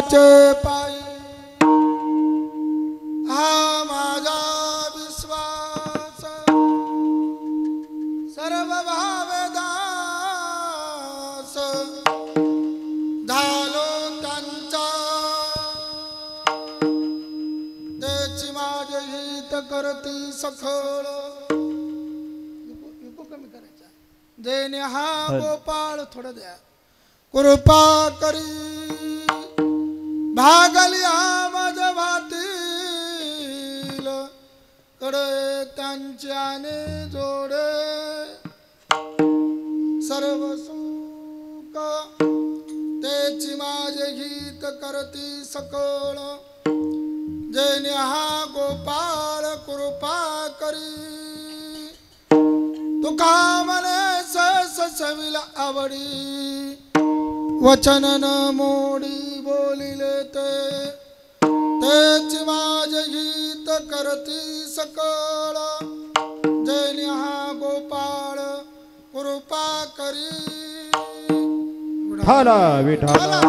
विश्वाचे पायी हा माझा विश्वास सर्व भावे दास झालो त्यांचा त्याची माझे हित करती सखळ कमी करायचा देणे हा गोपाळ थोडं द्या कृपा करी भागलिया माझ भातील कडे त्यांच्याने जोडे सर्व सुख तेची माझे हित करती सकळ जेने हा गोपाळ कृपा करी तुका मने ससविला आवडी वचन न मोडी बोलिले तेच माझे हित करती सकळ जैन हा गोपाळ कृपा करी विठाला विठाला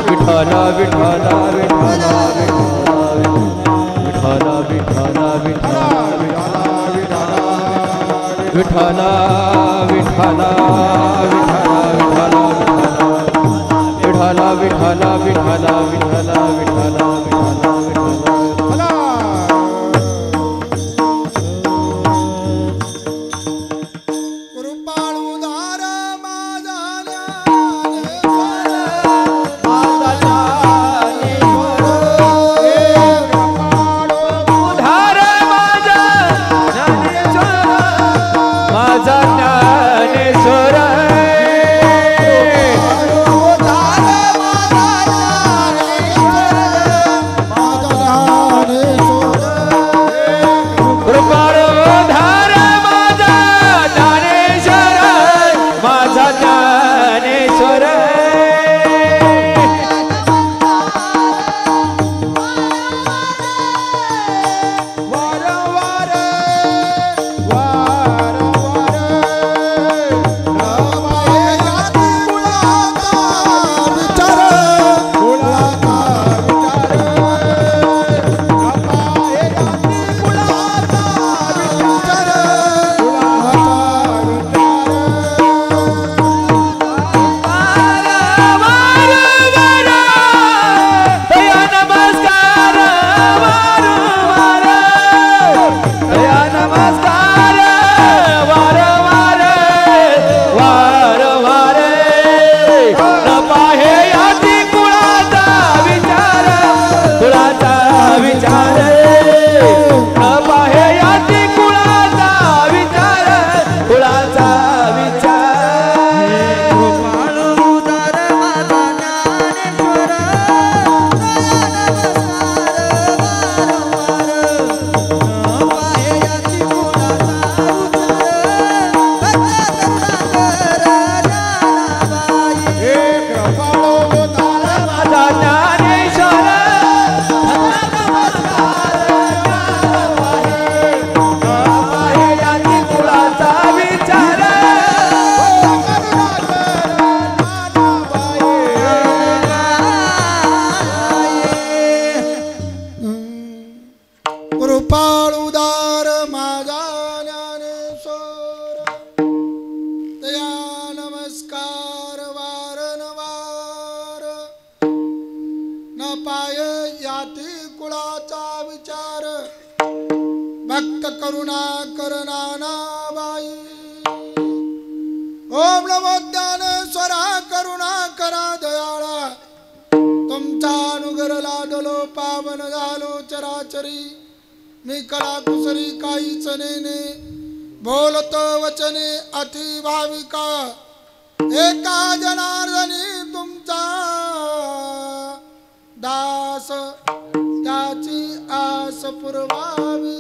विठाला विठाला विठाला विठाला विठाला विठाला विठाला विठाला विठाला विठाला विठाला विठाला भक्त करुणा करनाना बाई ओम नमो ज्ञानेश्वरा करुणा करा दयाळा तुमचा अनुग्रह लाडलो पावन झालो चराचरी मी कळा कुसरी काहीच नेने बोलतो वचने अति भाविका एका जनार्दनी तुमचा दास त्याची आस पुरवावी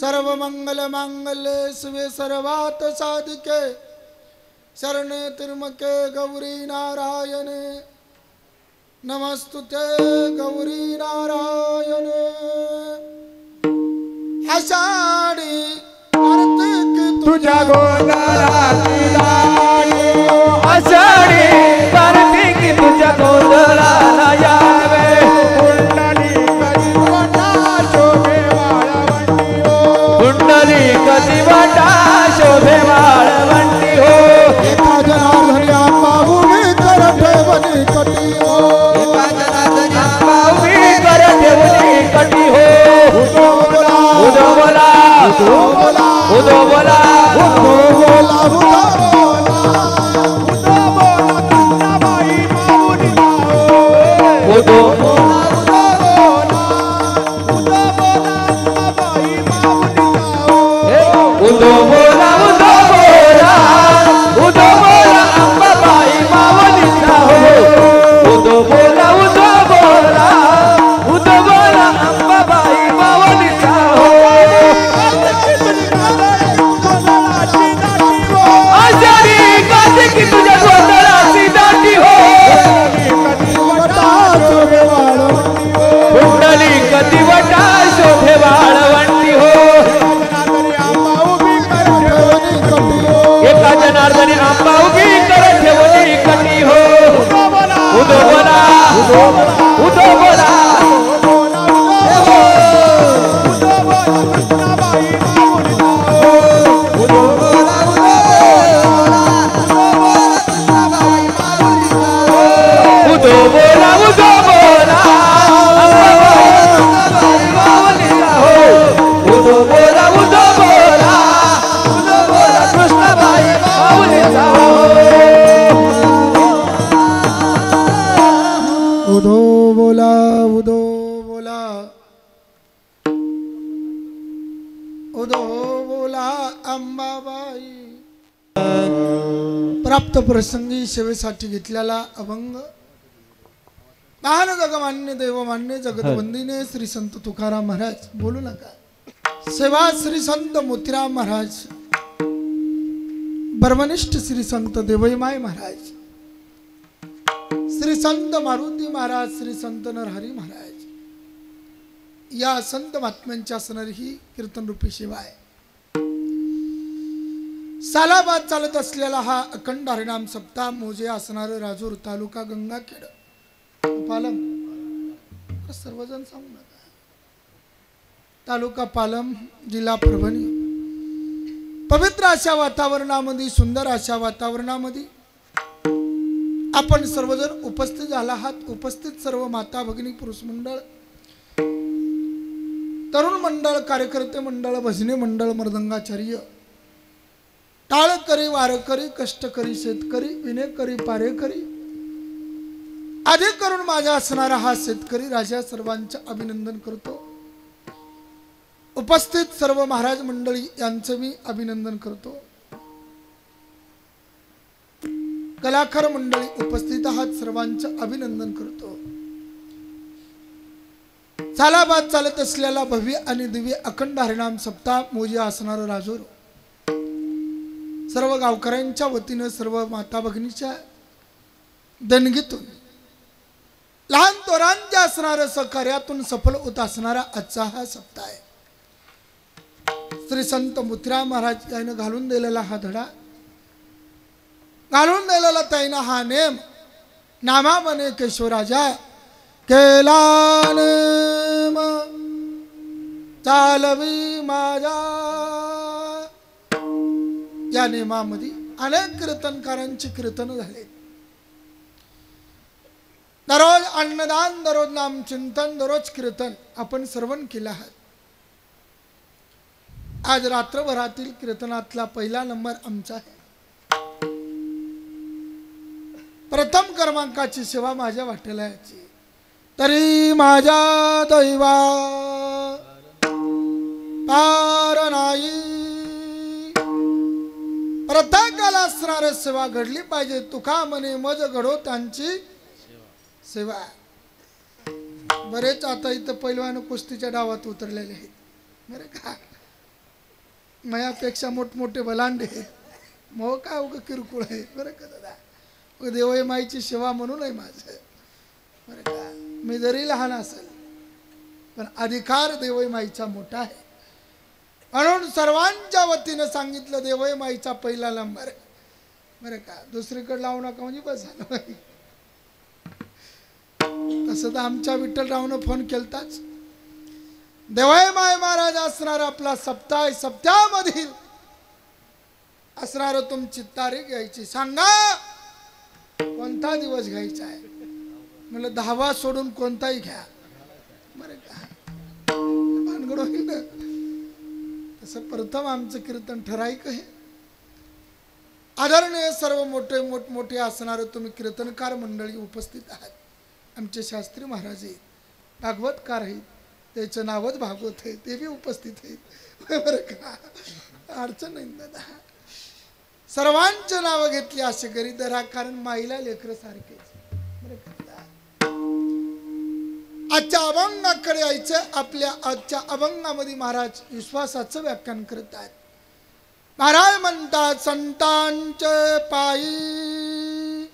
सर्व मंगल मांगल्ये शिवे सर्वात साधिके शरणे त्र्यंबके गौरी नारायणे नमस्तुते गौरी नारायणे आषाढी कार्तिक तुझ्या गोंधळाची दाटी आषाढी कार्तिकी तुझ्या गोंधळाला यावे कुंडली कधी वाटा शोभे वाळवंटी हो एका जनार्दनी आंबा उभी कर ठेवली कटी हो एका जनार्दनी आंबा उभी कर ठेवली कटी हो उदो बोला उदो बोला उदो बोला उदो बोला उदो बोला उदो बोला उदो उदो बोला उदो बोला उदो बोला अंबाबाई माऊलीचा हो उदो बोला उदो बोला उदो बोला अंबाबाई माऊलीचा हो आषाढी कार्तिकी तुझ्या गोंधळाची दाटी हो कुंडली कधी वटा शोभे वाळवंटी हो एका जनार्दनी आंबा उभी कर ठेवली कटी हो उदो बोला उदो बोला उदो बोला उदो बोला अंबाबाई माऊलीचा हो उदो बोला उदो बोला उदो बोला कृष्णाबाई माऊलीचा हो उदो बोला उदो बोला उदो बोला अंबाबाई प्राप्त प्रसंगी सेवेसाठी घेतलेला अभंग महान जगमान्य देवमान्य जगतवंदिने श्री संत तुकाराम महाराज बोलू नका सेवा श्री संत मोतीराम महाराज ब्रह्मनिष्ठ श्री संत देवईमाई महाराज श्री संत मारुती महाराज श्री संत नरहरी महाराज या संत महात्म्यांच्या सनर ही कीर्तन रूपी सेवा आहे सालाबाद चालत असलेला हा अखंड हरिनाम सप्ताह मोजे असणार राजूर तालुका गंगाखेड पालम सर्वजण सांगू नका तालुका पालम जिल्हा परभणी पवित्र अशा वातावरणामध्ये सुंदर अशा वातावरणामध्ये आपण सर्वजण उपस्थित झाला आहात उपस्थित सर्व माता भगिनी पुरुष मंडळ तरुण मंडळ कार्यकर्ते मंडळ भजनी मंडळ मृदंगाचार्य टाळकरी वारकरी कष्टकरी शेतकरी विनेकरी पारेकरी अधिक करून माझ्या असणारा हा शेतकरी राजा सर्वांचे अभिनंदन करतो उपस्थित सर्व महाराज मंडळी यांचे मी अभिनंदन करतो कलाकार मंडळी उपस्थित आहात सर्वांचे अभिनंदन करतो सालाबाद चालत असलेला भव्य आणि दिव्य अखंड हरिनाम सप्ताह मोजे असणार राजूर सर्व गावकऱ्यांच्या वतीने सर्व माता भगिनीच्या देणगीतून लहान तोरांच्या असणाऱ्या सहकार्यातून सफल होत असणारा आजचा हा सप्ताह आहे श्री संत मोतीराम महाराज याने घालून दिलेला हा धडा घालून दिलेला त्याने हा नेम नामा बने केशवराजा केला नेम चालवी माझा या नेमामध्ये अनेक कीर्तनकारांची कीर्तन झाले दररोज अन्नदान दररोज नाम चिंतन दररोज कीर्तन आपण श्रवण केलं आहे आज रात्रभरातील कीर्तनातला पहिला नंबर आमचा आहे प्रथम क्रमांकाची सेवा माझ्या वाटेला यायची तरी माझ्या दैवा पार नाही प्रत्येकाला असणारी सेवा घडली पाहिजे तुका म्हणे मज घडो त्यांची सेवा बरेच आता इथं पैलवान कुस्तीच्या डावात उतरलेले आहेत बरं का मयापेक्षा मोठमोठे बलांडे मग काय उग किरकोळ आहे बरं का दादा देवई माईची सेवा म्हणून आहे माझं बरं का मी जरी लहान असेल पण अधिकार देवई माईचा मोठा आहे म्हणून सर्वांच्या वतीनं सांगितलं देवय माईचा पहिला नंबर बरं का, दुसरीकडे लावू नका म्हणजे बस झालं. तसं तर आमच्या विठ्ठलरावनं फोन केलताच. देवय माय महाराज असणार आपला सप्ताह, सप्त्यामधील असणार तुमची तारीख घ्यायची, सांगा कोणता दिवस घ्यायचा आहे. म्हणलं 10वा सोडून कोणताही घ्या बरं का, भानगड होईल ना. तसं प्रथम आमचं कीर्तन ठरायक आहे. आदरणीय सर्व मोठमोठे असणारे तुम्ही कीर्तनकार मंडळी उपस्थित आहात. आमचे शास्त्री महाराज आहेत, भागवतकार आहेत, त्याचं नावच भागवत आहे, ते बी उपस्थित आहेत बरं का, अडचण नाही दादा. सर्वांचे नाव घेतली असे करी धरा, कारण माईला लेकर सारखेच बरं का. आजच्या अभंगाकडे यायचं. आपल्या आजच्या अभंगामध्ये महाराज विश्वासाचं व्याख्यान करत आहेत. महाराज म्हणतात संतांचे पायी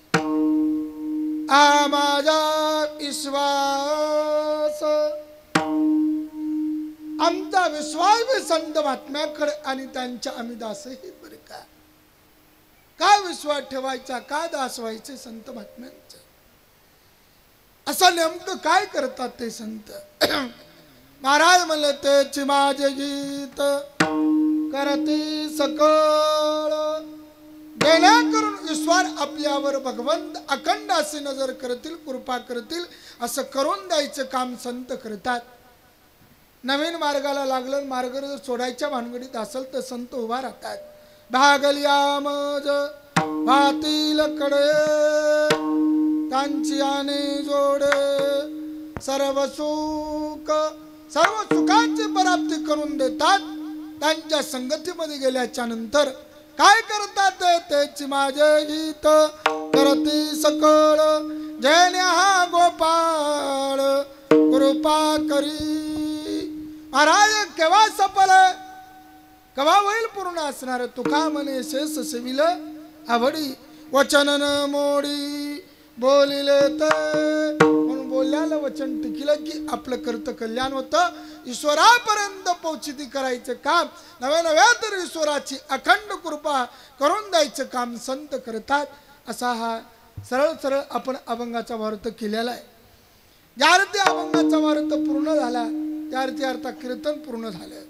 आ माझा विश्वास, आमचा विश्वास बी संत महात्म्याकडे आणि त्यांच्या आम्ही दास आहेत बरं का. काय विश्वास ठेवायचा, काय दास व्हायचे संत महात्म्यांचं, असं नेमकं काय करतात ते संत. महाराज म्हणले तेची माझे गीत करती सकळ, जेणेकरून ईश्वर आपल्यावर भगवंत अखंड असे नजर करतील, कृपा करतील, असं करून द्यायचं काम संत करतात. नवीन मार्गाला लागलं, मार्ग जर सोडायच्या भानगडीत असेल तर संत उभा राहतात. भागल्या मज भातील कडे त्यांची आने जोडे, सर्व सुखाची प्राप्ती करून देतात. त्यांच्या संगतीमध्ये गेल्याच्या नंतर काय करतात तेची माझे गीत करती सकळ, जैन हा गोपाळ कृपा करी. महाराज केव्हा सफल केव्हा होईल पूर्ण असणार. तुका म्हणे शेष सेविल आवडी, वचनन मोडी बोलिले ते, म्हणून बोलल्याला वचन टिकलं की आपलं कर्त कल्याण होतं. ईश्वरापर्यंत पोचती करायचं काम, नव्या तर ईश्वराची अखंड कृपा करून द्यायचं काम संत करतात. असा हा सरळ आपण अभंगाचा वार्थ केलेला आहे. ज्या अर्थी अभंगाचा वार्थ पूर्ण झाला त्या अर्थी अर्थात कीर्तन पूर्ण झालं.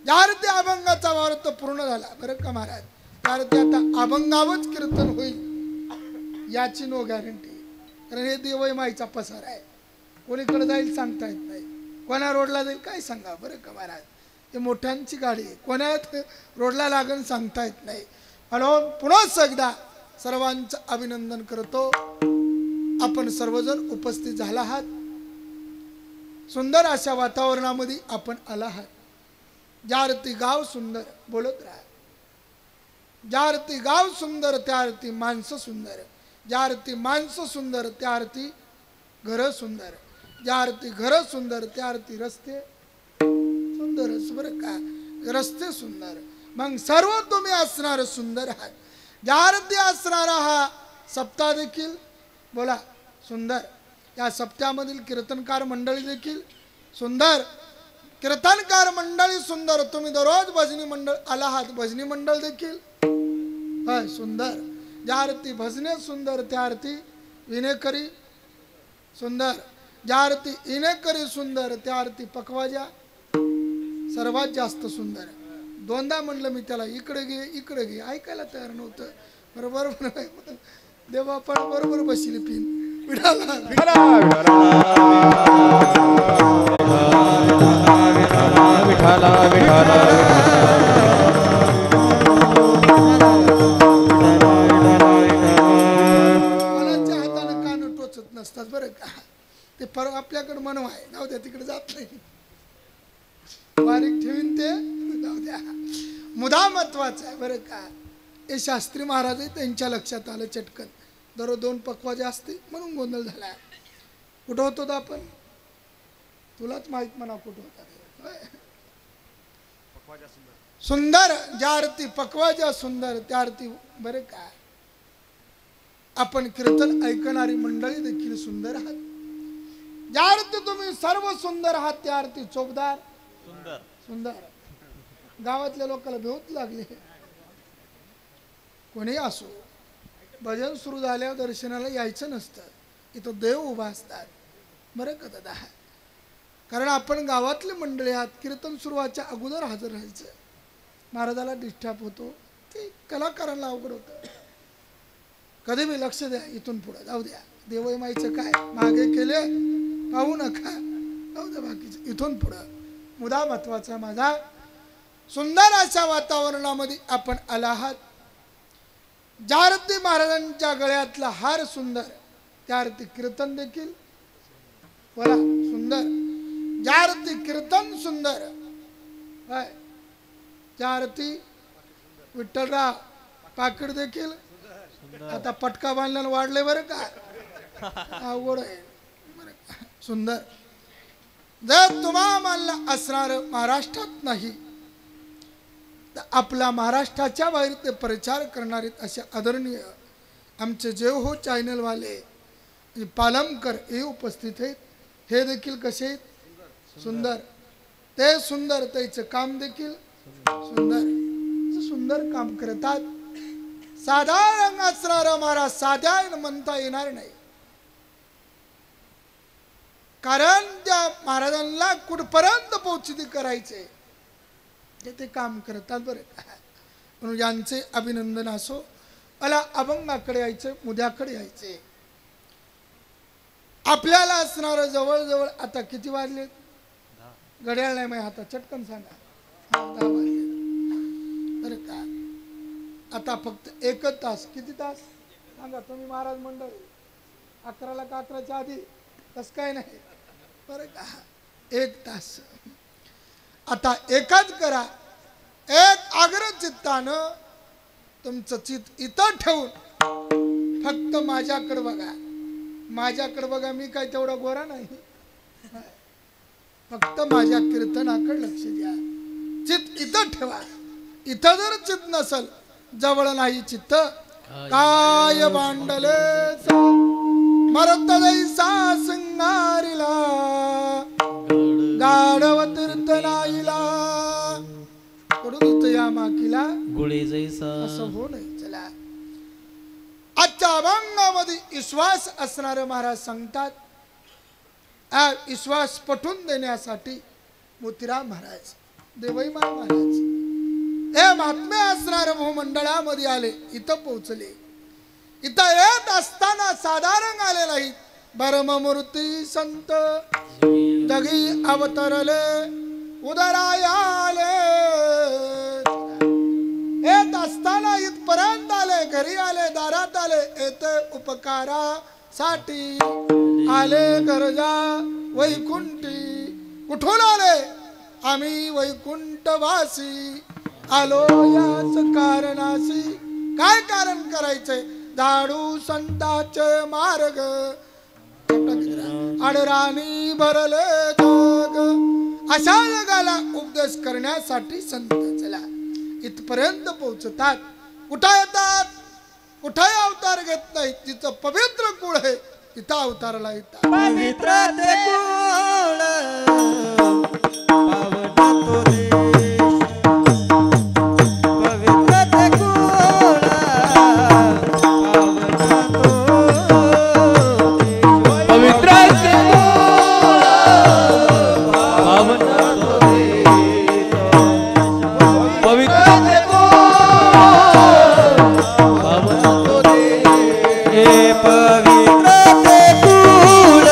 ज्या अर्थी अभंगाचा वार्थ पूर्ण झाला बरं का महाराज, त्या अर्थी आता अभंगावच कीर्तन होईल याची नो गॅरंटी. कारण हे देवय माईचा पसार आहे, कोणीकडे जाईल सांगता येत नाही, कोणा रोडला जाईल काय सांगा बरं का महाराज. हे मोठ्यांची गाडी आहे, कोणात रोडला लागण सांगता येत नाही. म्हणून पुन्हा एकदा सर्वांचं अभिनंदन करतो. आपण सर्वजण उपस्थित झाला आहात. सुंदर अशा वातावरणामध्ये आपण आला आहात. ज्या अर्थी गाव सुंदर बोलत राहा, ज्या अर्थी गाव सुंदर त्या अर्थी माणसं सुंदर, ज्या अर्थी माणसं सुंदर त्या अर्थी घर सुंदर, ज्या अर्थी घर सुंदर त्या अर्थी रस्ते सुंदरच बरं का. रस्ते सुंदर मग सर्व तुम्ही असणार सुंदर आहात. ज्या अर्थी असणारा हा सप्ताह देखील बोला सुंदर. या सप्त्यामधील कीर्तनकार मंडळी देखील सुंदर, कीर्तनकार मंडळी सुंदर. तुम्ही दररोज भजनी मंडळ आला आहात, भजनी मंडळ देखील सुंदर. ज्या अर्थी भजने सुंदर त्या अर्थी विनेकरी सुंदर, ज्या अर्थी इनेकरी सुंदर त्या अर्थी पकवाजा सर्वात जास्त सुंदर. दोनदा म्हणलं मी त्याला इकडे घे ऐकायला तयार नव्हतं. बरोबर देवा पण बरोबर बसली पिन विठाला कोणाच्या हाताने कान टोचत नसतात बरं का. ते परवा आपल्याकडे मनव आहे, जाऊ द्या तिकडे जात नाही, बारीक ठेवीन ते जाऊ द्या. मुदा महत्वाचा आहे बरं का. हे शास्त्री महाराज आहे, त्यांच्या लक्षात आलं चटकन दररोज 2 पकवाजे असते म्हणून गोंधळ झाला. कुठं होतो आपण, तुलाच माहित म्हणा कुठं होता. सुंदर ज्या अर्थी पकवाजा सुंदर त्या अर्थी बरं का. आपण कीर्तन ऐकणारी मंडळी देखील सुंदर आहात. ज्या अर्थी तुम्ही सर्व सुंदर आहात त्या अर्थी चोपदार सुंदर सुंदर गावातल्या लोकांना भेवत लागले. कोणी असो, भजन सुरू झाल्यावर दर्शनाला यायचं नसतं. इथं देव उभा असतात बरं का दादा. कारण आपण गावातले मंडळी आहात. कीर्तन सुरुवातच्या अगोदर हजर राहायचं. महाराजाला डिस्टर्ब होतो, ते कलाकारांना अवघड होतं. कधी मी लक्ष द्या, इथून पुढे जाऊ द्या. देवय माईचं काय मागे केले पाहू नका, जाऊ द्या बाकीचं. इथून पुढं मुद्दा महत्वाचा माझा, सुंदर अशा वातावरणामध्ये आपण आला आहात. ज्या अर्थी महाराजांच्या गळ्यातला हार सुंदर, त्या अर्थी कीर्तन देखील बोला सुंदर. ज्या अर्थी कीर्तन सुंदर, ज्या अर्थी विठ्ठलराव पाकिट देखील आता पटका बांधल्यानं वाढले बरं का. अवघड आहे बरं का. सुंदर. जर तुम्हा मानला असणार महाराष्ट्रात नाही, तर आपला महाराष्ट्राच्या बाहेर ते प्रचार करणारे असे आदरणीय आमचे जेव हो चॅनलवाले पालमकर हे उपस्थित आहेत. हे देखील कसे आहेत? सुंदर. ते सुंदर, त्याचं काम देखील सुंदर. सुंदर काम करतात. साधारण असणारा महाराज साध्या म्हणता येणार नाही. कारण त्या महाराजांना कुठपर्यंत पोहोचती करायचे ते काम करतात बरं. म्हणून यांचे अभिनंदन असो. मला अभंगाकडे यायचे, मुद्द्याकडे यायचे. आपल्याला असणार जवळजवळ आता किती वाजले? घड्याळ नाही माझ्या हातात, चटकन सांगा. 10 वाजले बरं का. आता फक्त 1 तास. किती तास सांगा तुम्ही महाराज मंडळ? 11ला का 11च्या आधी? तसं काय नाही बरं का. 1 तास. आता एकच करा, एक आग्रह चित्तानं तुमचं चित्त इथं ठेवून फक्त माझ्याकडे बघा. माझ्याकडे बघा, मी काय तेवढा गोरा नाही. फक्त माझ्या कीर्तनाकडे लक्ष द्या. चित्त इथं ठेवा. इथं जर चित्त नसल, जवळ नाही चित्त, काय भांडले मरत जैसा संगारीला गाढव तीर्थ नाहीला कडून या माकीला गुळे जैसा असं हो नाही. चला, आजच्या अभंगामध्ये विश्वास असणारे महाराज सांगतात. विश्वास पटवून देण्यासाठी मोतीराम महाराज, देवईमान महाराज हे महात्मे असणाऱ्या भूमंडळामध्ये आले. इथं पोहोचले. इथं येत असताना साधारण आले नाहीत. परममूर्ती संत जगी अवतरले उदरायाले. येत असताना इथपर्यंत आले, घरी आले, दारात आले. येते उपकारासाठी आले गरजा वैकुंठी. कुठून आले? आम्ही वैकुंठवासी आलो याच कारणासी. काय कारण करायचंय? झाडू संताचे मार्ग अडराणी भरले जग. अशा जगाला उपदेश करण्यासाठी संत चला इथपर्यंत पोहोचतात. कुठं येतात? कुठे अवतार घेत नाही. तिचं पवित्र कुळ आहे, तिथं अवताराला येतात. पवित्र ते कुळ पावन तो देश. पवित्र ते कुळ पावन तो देश. पवित्र ते कुळ पावन तो देश. पवित्र ते कुळ पावन तो देश. हे पवित्र ते कुळ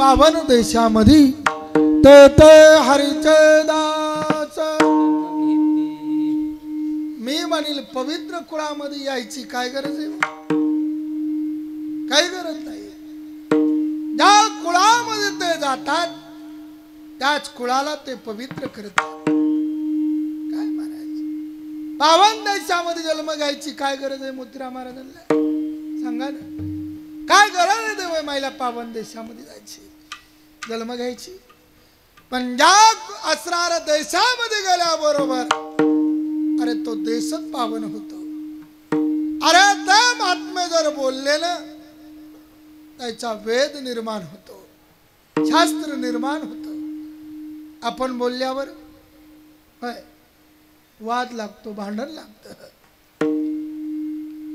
पावन देशामध्ये ते ते हरीचे दास मी म्हणील पवित्र कुळामध्ये यायची काय गरज आहे? काही गरज नाही. ज्या कुळामध्ये ते जातात त्याच कुळाला ते पवित्र करतात. काय महाराज पावन देशामध्ये जन्म घ्यायची काय गरज आहे? मोतीराम महाराजांना सांगा ना, काय गरज आहे देव माईला पावन देशामध्ये जायची जन्म घ्यायची? पण ज्या असणाऱ्या देशामध्ये गेल्याबरोबर अरे तो देशच पावन होतो. अरे त्या महात्मे जर बोलले ना त्याचा वेद निर्माण होतो, शास्त्र निर्माण होतो. आपण बोलल्यावर वाद लागतो, भांडण लागतं.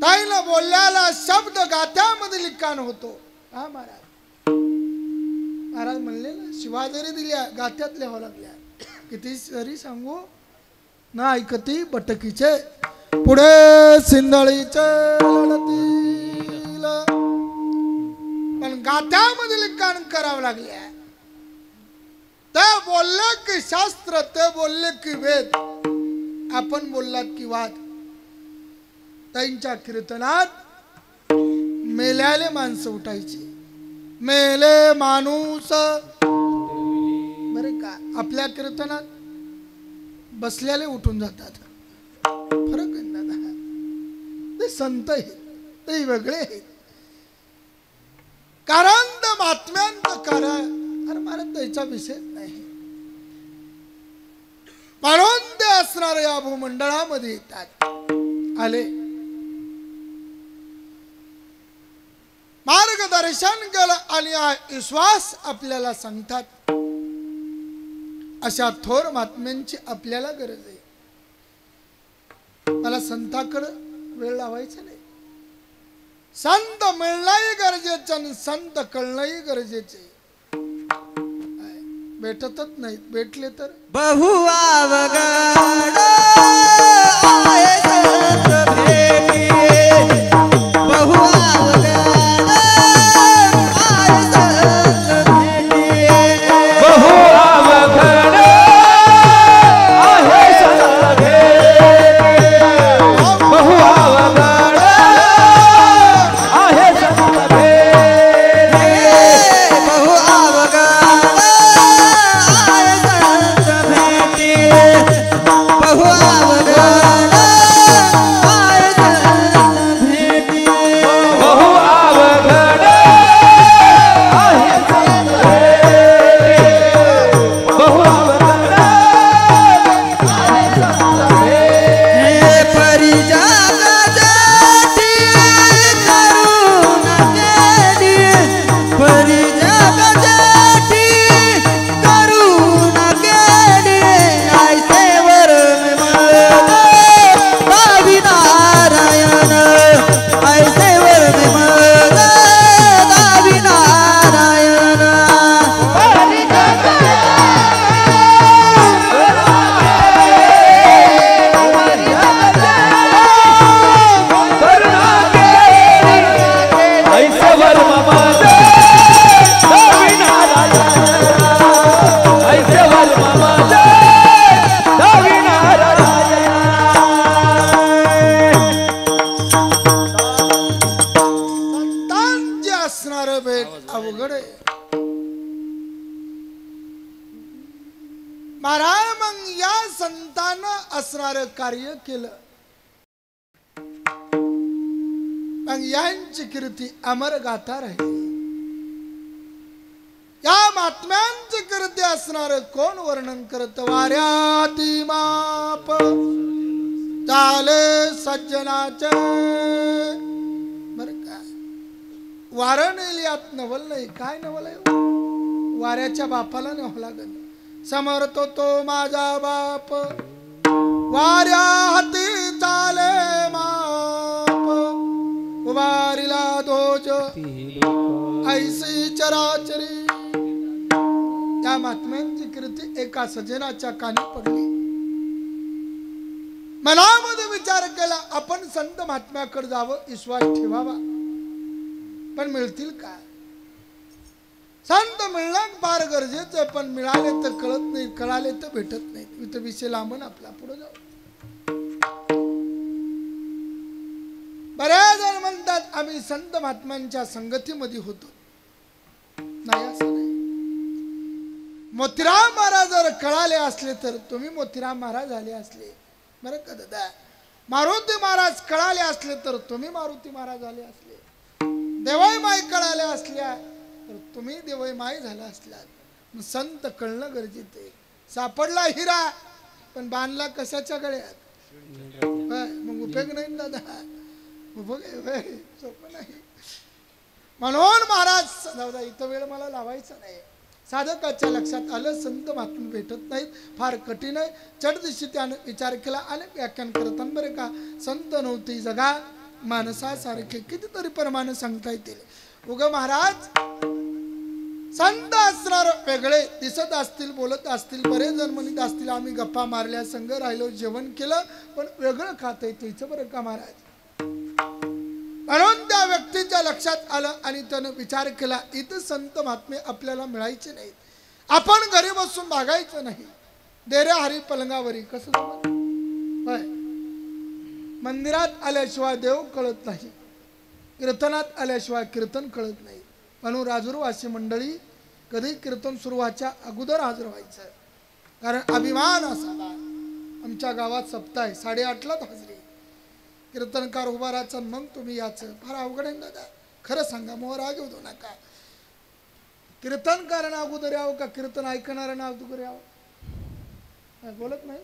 ताईला बोलल्याला शब्द गात्यामध्ये लिखाण होतो. हा महाराज महाराज म्हणले ना, शिवा जरी दिल्या गात्यात लिहावं लागल्या. किती जरी सांगू ना ऐकती बटकीचे पुढे सिंधळीचे लढतील. पण गात्यामध्ये लिखाण करावं लागल्या. ते बोलले की शास्त्र, ते बोलले की वेद, आपण बोललात की वाद. त्यांच्या कीर्तनात मेल्याले माणसं उठायची. मेले माणूस बरे का, आपल्या कीर्तनात बसल्याले उठून जातात. फरक आहे दादा. ते संत आहेत, ते वेगळे आहेत. कारण ते महात्म्यांत कारण अरे महाराज त्याचा विषय नाही. म्हणून ते असणाऱ्या या भूमंडळामध्ये येतात. आले मार्गदर्शन केलं आणि विश्वास आपल्याला सांगतात. अशा थोर महात्म्यांची आपल्याला गरज आहे. मला संताकडे वेळ लावायचा नाही. संत मिळणंही गरजेचं आणि संत कळणंही गरजेचे. भेटतच नाही, भेटले तर बहु अवघड आहे संत भेटी. बहु अवघड आहे संत भेटी. बहु अवघड आहे संत भेटी. बहु अवघड आहे संत भेटी. बहु अवघड कार्य केलं. मग यांची कीर्ती अमर गाथा राहिली. या महात्म्यांची कीर्ती असणार कोण वर्णन करत? वाऱ्याती माप चाले सज्जनाचे. बर का, वारं नेल्यात नवल नाही. काय नवल आहे? वाऱ्याच्या बापाला नवं लागल. समर्थ तो माझा बाप वाऱ्या हाती चाले माप उभारिला ध्वज ऐसी चराचरी. त्या महात्म्यांची कीर्ती एका सज्जनाच्या कानी पडली. मनामध्ये विचार केला आपण संत महात्म्याकडे जावं, विश्वास ठेवावा. पण मिळतील का? संत मिळणं फार गरजेचं आहे, पण मिळाले तर कळत नाही, कळाले तर भेटत नाही. इथं विषय लांबून आपला पुढे जाऊ. बऱ्याच जण म्हणतात आम्ही संत महात्म्यांच्या संगतीमध्ये होतो. नाही, असं नाही. मोतीराम महाराज जर कळाले असले तर तुम्ही मोतीराम महाराज झाले असले, बरं का दादा. मारुती महाराज कळाले असले तर तुम्ही मारुती महाराज झाले असले. देवाई माई कळाले असल्या तर तुम्ही देवाई माई झाला असलात. मग संत कळणं गरजेचं आहे. सापडला हिरा पण बांधला कशाच्या गळ्यात, मग उपयोग नाही दादा. सोपं नाही. म्हणून महाराज दादा इथं वेळ मला लावायचा नाही. साधकाच्या लक्षात आलं संत महात्मे भेटत नाहीत, फार कठीण आहे. चढदिशी त्यानं विचार केला आणि व्याख्यान करताना बरे का संत नव्हती जगा माणसासारखे कितीतरी प्रमाणे सांगता येतील. उग महाराज संत असणार वेगळे दिसत असतील, बोलत असतील, बरेच जण म्हणत असतील आम्ही गप्पा मारल्या, संघ राहिलो, जेवण केलं, पण वेगळं खात येतं बरं का महाराज. म्हणून त्या व्यक्तीच्या लक्षात आलं आणि त्यानं विचार केला इथं संत महात्मे आपल्याला मिळायचे नाहीत. आपण घरी बसून भागायचं नाही. देऱ्या हरी पलंगावरी कसं होय. मंदिरात आल्याशिवाय देव कळत नाही, कीर्तनात आल्याशिवाय कीर्तन कळत नाही. म्हणून राजुरवासी मंडळी कधी कीर्तन सुरू व्हायच्या अगोदर हजर व्हायचं. कारण अभिमान असावा. आमच्या गावात सप्ताह आहे, 8:30लाच हजरी. कीर्तनकार उभा राहायचा मग तुम्ही याचं. फार अवघड आहे दादा, खरं सांगा, मोह राग येऊ नका. कीर्तनकारांना अगोदर यावं का कीर्तन ऐकणाऱ्यांना अगोदर यावं? बोलत नाही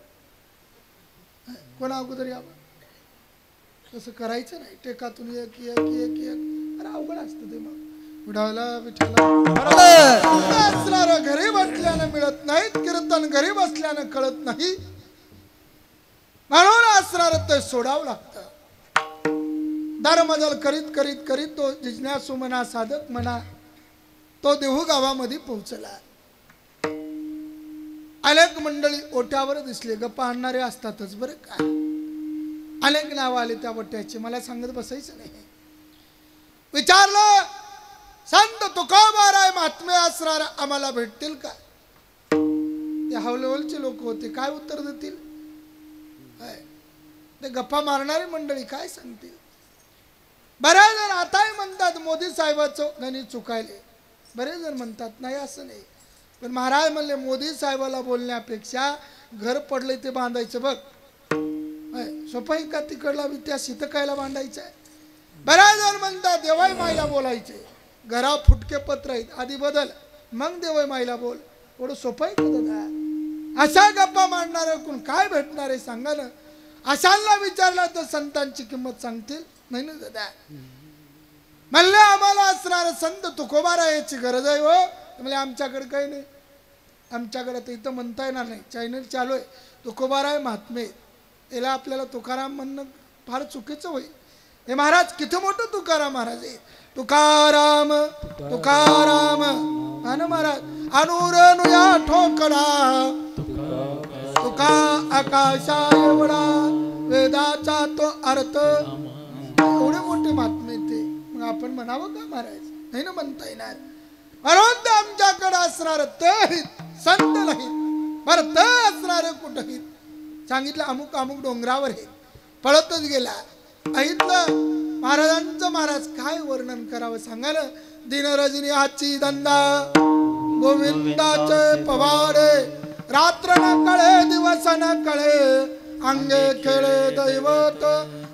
कोणा अगोदर यावं? तसं करायचं नाही. टेकातून एक एक एक एक अरे अवघड असतं ते. मग विठाला विठाला घरी बसल्यानं मिळत नाहीत, कीर्तन घरी बसल्यानं कळत नाही. म्हणून असणार ते सोडावं लागतं. दारमजल करीत करीत करीत तो जिज्ञासू म्हणा, साधक म्हणा, तो देहू गावामध्ये पोहोचला. अनेक मंडळी ओट्यावर दिसले. गप्पा आणणारे असतातच बरं का. अनेक नाव आले त्या ओट्याचे. मला सांगत बसायचं नाही. विचारलं संत तुकोबाराय महात्मे असणार आम्हाला भेटतील का? ते हवलवलचे लोक होते, काय उत्तर देतील? ते गप्पा मारणारी मंडळी काय सांगतील? बरेच जण आताही म्हणतात मोदी साहेबाचं गणित चुकायले. बरेच जण म्हणतात नाही असं नाही. पण महाराज म्हणले मोदी साहेबाला बोलण्यापेक्षा घर पडले ते बांधायचं बघ. सोपाई का तिकडला त्या शीतकायला बांधायचं आहे. बरेच जण म्हणतात देवाई माईला बोलायचे. घरा फुटके पत्र आहेत, आधी बदल मग देवाई माईला बोल. एवढं सोपाई का दादा? अशा गप्पा मांडणारे कोण काय भेटणार आहे सांगा ना. अशांना विचारलं तर संतांची किंमत सांगतील नाही ना दादा. म्हणले आम्हाला असणार संत तुकोबारायाची गरज आहे हो. म्हणजे आमच्याकडे काही नाही, आमच्याकडे तर इथं म्हणता येणार नाही. चॅनल चालू आहे तुकोबाराय महात्मे. याला आपल्याला तुकाराम म्हणणं फार चुकीचं होईल. हे महाराज किती मोठं तुकाराम महाराज आहे. तुकाराम तुकाराम अन महाराज अनुरनुया ठोकळा तुका आकाशा एवढा वेदाचा तो अर्थ. एवढे मोठे महात्मे ते. मग आपण म्हणावं का महाराज? नाही ना म्हणता येणार. म्हणून आमच्याकडे असणार ते संत नाही बरं. ते असणारे कुठेही सांगितलं अमुक अमुक डोंगरावर आहे, पळतच गेला. ऐकलं महाराजांचं. महाराज काय वर्णन करावं सांगा ना. दिन रजनी हाची धंदा गोविंदाचे पवाडे, रात्र न कळे दिवस न कळे, अंगे खेळे दैवत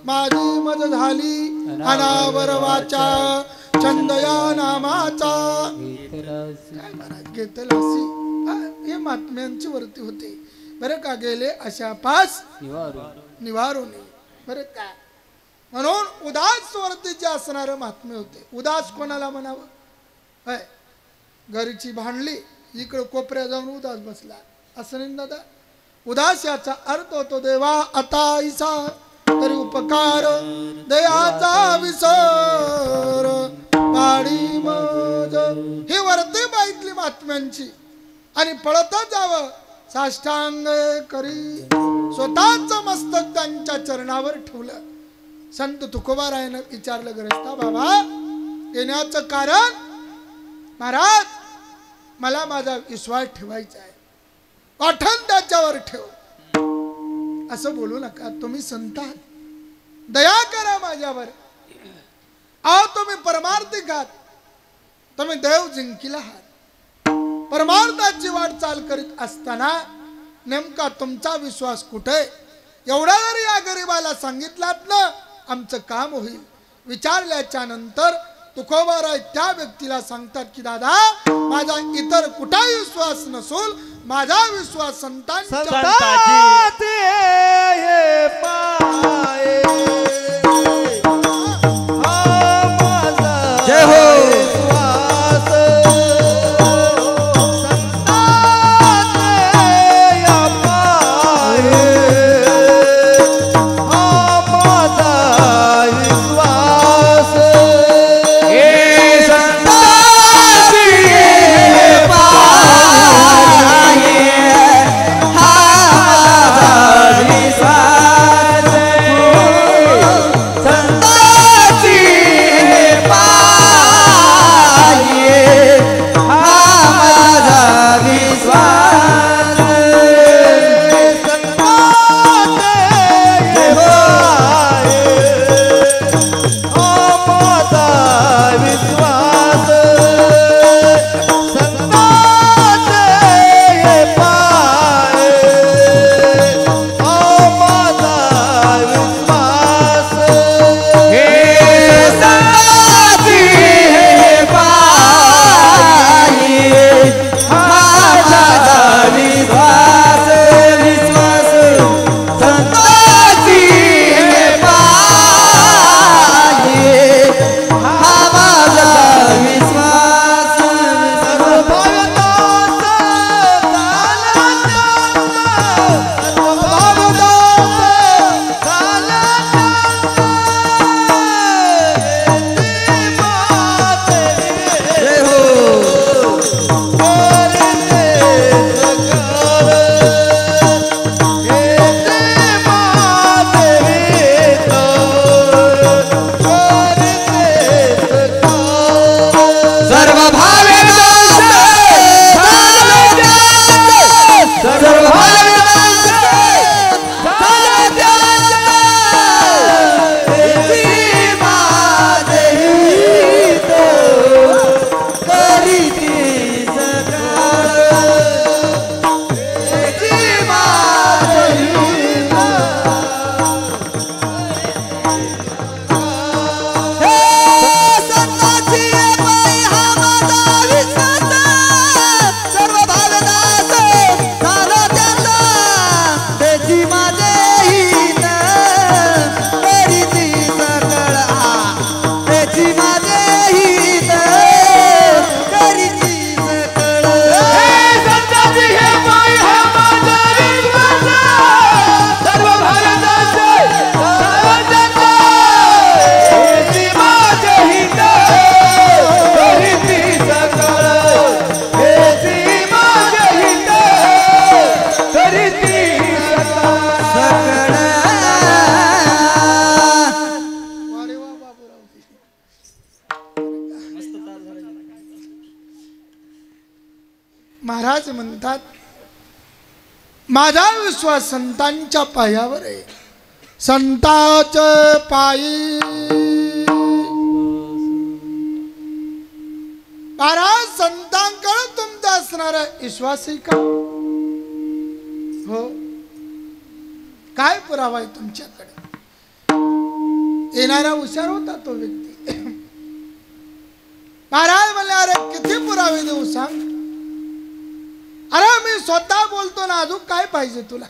माझी मज झाली अनावर वाचा, छंद या नामाचा. काय महाराज घेतलासी. हे महात्म्यांची वरती होते बरं का. गेले अशा पास निवारून बरं का. म्हणून उदास वरतीचे असणारे महात्मे होते. उदास कोणाला म्हणावं? घरची भांडली इकडे कोपऱ्या जाऊन उदास बसला असं नाही दादा. उदास याचा अर्थ होतो देवा आता इसा तरी उपकार दयाचा विसर पाडी मज. ही वरती माहितली महात्म्यांची. आणि पळतच जावं साष्टांग करी स्वतःच मस्तक त्यांच्या चरणावर ठेवलं. संत तुकोबारायानं विचारलं ग्रस्ता बाबा येण्याचं कारण? महाराज मला माझा विश्वास ठेवायचा आहे, वाटण त्याच्यावर ठेव असं बोलू नका. तुम्ही संत आहात, दया करा माझ्यावर. अहो तुम्ही परमार्थिक आहात, तुम्ही देव जिंकिला आहात. परमार्थाची वाटचाल करीत असताना नेमका तुमचा विश्वास कुठे? एवढा जरी या गरीबाला सांगितलात ना आमचं काम होईल. विचारल्याच्या नंतर तुकोबाराय त्या व्यक्तीला सांगतात की दादा माझा इतर कुठेही विश्वास नसून माझा विश्वास संतांच्या जय हो. महाराज म्हणतात माझा विश्वास संतांच्या पायावर आहे. संतांच्या पायी महाराज संतांकडे तुमचा असणारा विश्वासही का हो? काय पुरावा आहे तुमच्याकडे? येणारा हुशार होता तो व्यक्ती. महाराज म्हणले अरे किती पुरावे देऊ सांग? अरे मी स्वतः बोलतो ना, अजून काय पाहिजे तुला?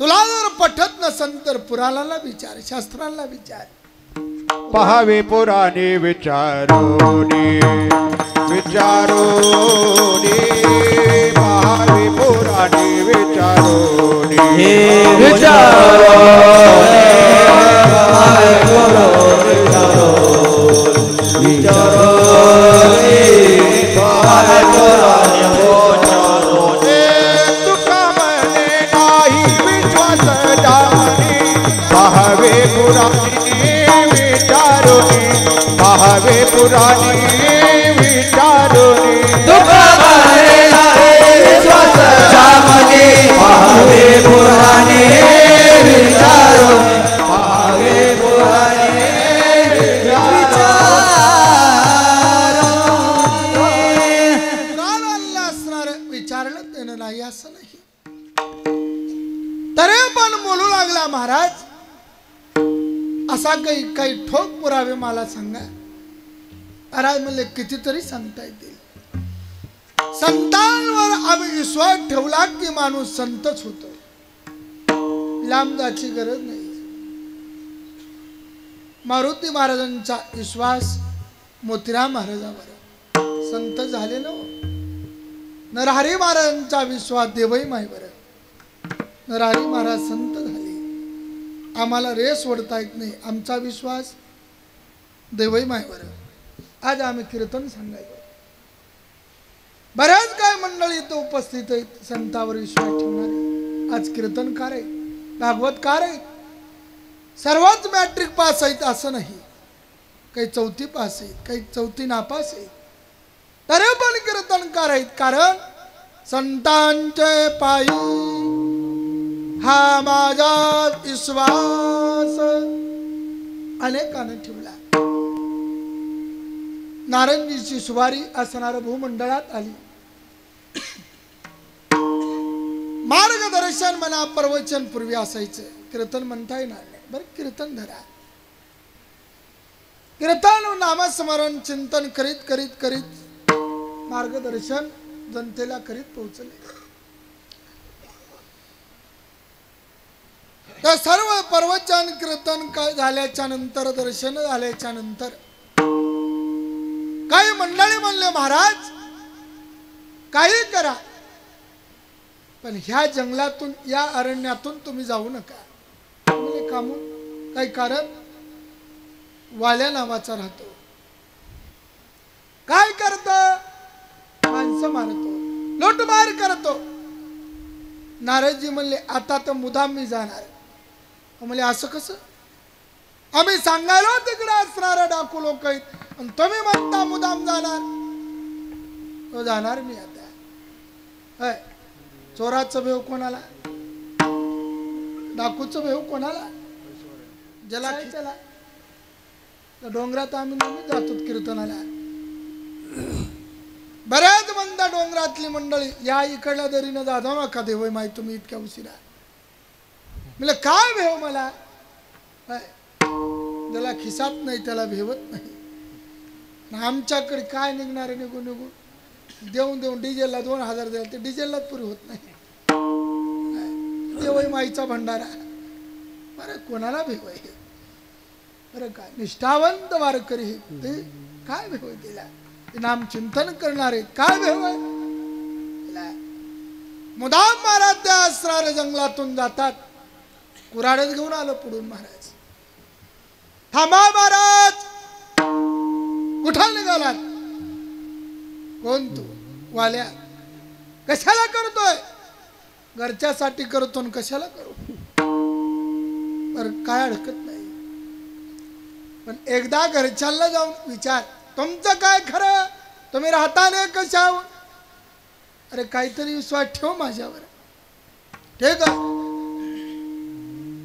तुला जर पटत नसेल तर पुराणाला विचार, शास्त्रांना विचार. पहावे पुराणे विचारोनी विचारोनी पहावे पुराणे विचारोनी पहावे पुराणे विचारुनी दुःख भरे विश्वास मनी पाहावे पुराणे विचारुनी पाहावे पुराणे पुराणाला असणार विचारलं त्यानं नाही असं नाही. तरी पण बोलू लागला महाराज असा काही ठोक पुरावे मला सांगा. महाराज म्हणले कितीतरी सांगता येतील. संतांवर आम्ही विश्वास ठेवला की माणूस संतच होतो. लांब जायची गरज नाही. मारुती महाराजांचा विश्वास मोतीराम महाराजांवर संत झाले ना. नरहरी महाराजांचा विश्वास देवई माईवर. नरहरी महाराज संत झाले. आम्हाला रेस ओढता येत नाही. आमचा विश्वास देवई माईवर. आज आम्ही कीर्तन सांगायचं. बऱ्याच काय मंडळी इथं उपस्थित आहेत संतावर विश्वास ठेवणारे. आज कीर्तनकार आहेत, भागवतकार आहेत. सर्वच मॅट्रिक पास आहेत असं नाही. काही चौथी पास आहेत, काही चौथी नापास आहेत. तरी पण कीर्तनकार आहेत. कारण संतांचे पायी हा माझा विश्वास अनेकांनी ठेवला. नारंगीची सुवारी असणाऱ्या भूमंडळात आली. मार्गदर्शन म्हणा प्रवचन पूर्वी असायचं. कीर्तन म्हणता येणार नाही. बरं कीर्तन धरा. कीर्तन नामस्मरण चिंतन करीत करीत करीत मार्गदर्शन जनतेला करीत पोहोचले. तर सर्व प्रवचन कीर्तन काय झाल्याच्या नंतर दर्शन झाल्याच्या नंतर काही मंडळी म्हणले महाराज काही करा पण ह्या जंगलातून या अरण्यातून तुम्ही जाऊ नका. म्हणजे कामून काही कारण वाल्या नावाचा राहतो. काय करतो? माणसं मारतो, लूटमार करतो. नारदजी म्हणले आता तर मुदाम मी जाणार. म्हणले असं कसं? आम्ही सांगायला तिकडे असणारा डाकू लोक आहेत आणि तुम्ही म्हणता मुदाम जाणार. तो जाणार मी आता. चोराचं भेव कोणाला? डाकूचं भेव कोणाला? ज्याला खिचला. तर डोंगरात आम्ही नेहमी जातो कीर्तनाला. बऱ्याच म्हणता डोंगरातली मंडळी या इकडल्या दरीनं जाधव नका देवय माहिती तुम्ही इतक्या उशिरा. म्हणजे काय भेव मला? ज्याला खिसात नाही त्याला भेवत नाही. आमच्याकडे काय निघणार आहे निघून निघून देऊन देऊन डिझेलला 2000 द्याल ते डिझेललाच पुरी होत नाही. देवई माईचा भंडारा. बरं कोणाला भेव आहे? बरं काय निष्ठावंत वारकरी ते काय भेव आहे तिला? नाम चिंतन करणारे काय भेव आहे? मुदाम महाराज त्या असणाऱ्या जंगलातून जातात. कुऱ्हाडच घेऊन आलं पुढून महाराज. थांबा महाराज. कुठं निघालात? कोण तू? वाल्या. कशाला करतोय? घरच्यासाठी करतो न कशाला करू? पर काय अडकत नाही. पण एकदा घरच्यांना जाऊन विचार तुमचं काय खरं? तुम्ही राहताना कशावर? अरे काहीतरी विश्वास ठेव माझ्यावर. ठीक आहे.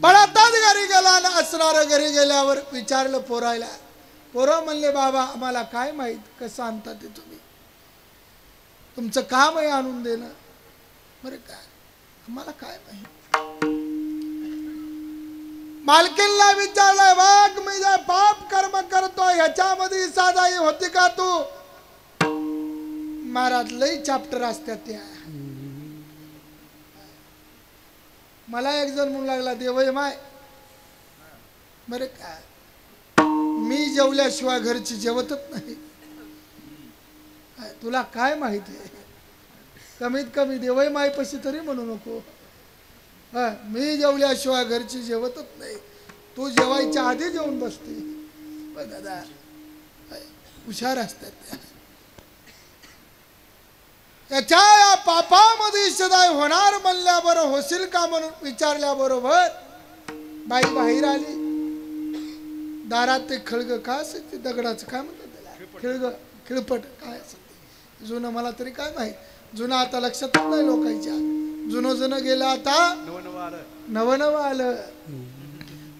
पण आताच घरी गेला ना असणार. घरी गेल्यावर विचारलं पोरायला. पोरं म्हणले बाबा आम्हाला काय माहित कसं आणता ते तुम्ही. तुमचं काम आहे आणून देणं. बरं काय आम्हाला काय माहित. मालकीनला विचारलंय बघ मी जे पाप कर्म करतोय ह्याच्यामध्ये साधाई होती का तू? महाराज लई चॅप्टर असतात त्या. मला एक जण म्हणू लागला देवय माय बरं काय मी जेवल्याशिवाय घरची जेवतच नाही. तुला काय माहिती आहे? कमीत कमी देवय माय पशी तरी म्हणू नको. मी जेवल्याशिवाय घरची जेवतच नाही. तू जेवायच्या आधी जेवून बसते. दादा हुशार असतात. त्याच्या या पापामध्ये सदाय होणार म्हणल्याबरोबर होशील का म्हणून विचारल्याबरोबर बाई बाहेर आली. दारात ते खळग का असेल ते दगडाचं काय म्हणतात त्याला? खिळपट काय असेल ते. जुनं मला तरी काय माहित, जुनं आता लक्षातच नाही लोकांच्या. जुनं जुनं गेलं आता नवनवं आलं.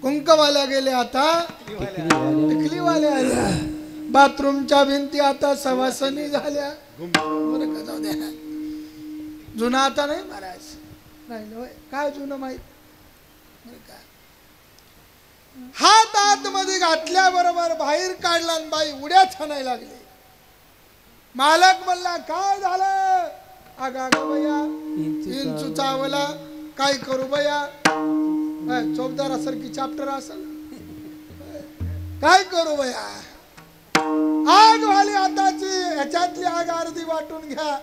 कुंकवाल्या गेले आता टिकलीवाले आल्या. बाथरूमच्या भिंती आता सवासनी झाल्या. बरं का, जाऊ द्या. जुनं आता नाही महाराज राहिलं होय. काय जुनं माहित बरं का. हात आतमध्ये घातल्याबरोबर बाहेर काढला आणि बाई उड्या छाणायला लागली. मालक म्हणला काय झालं. अगा बया इंचू चावला, काय करू बया. चौकदारासारखी चॅप्टर असेल, काय करू बया. आग वाली आताची, ह्याच्यातली आग अर्धी वाटून घ्या.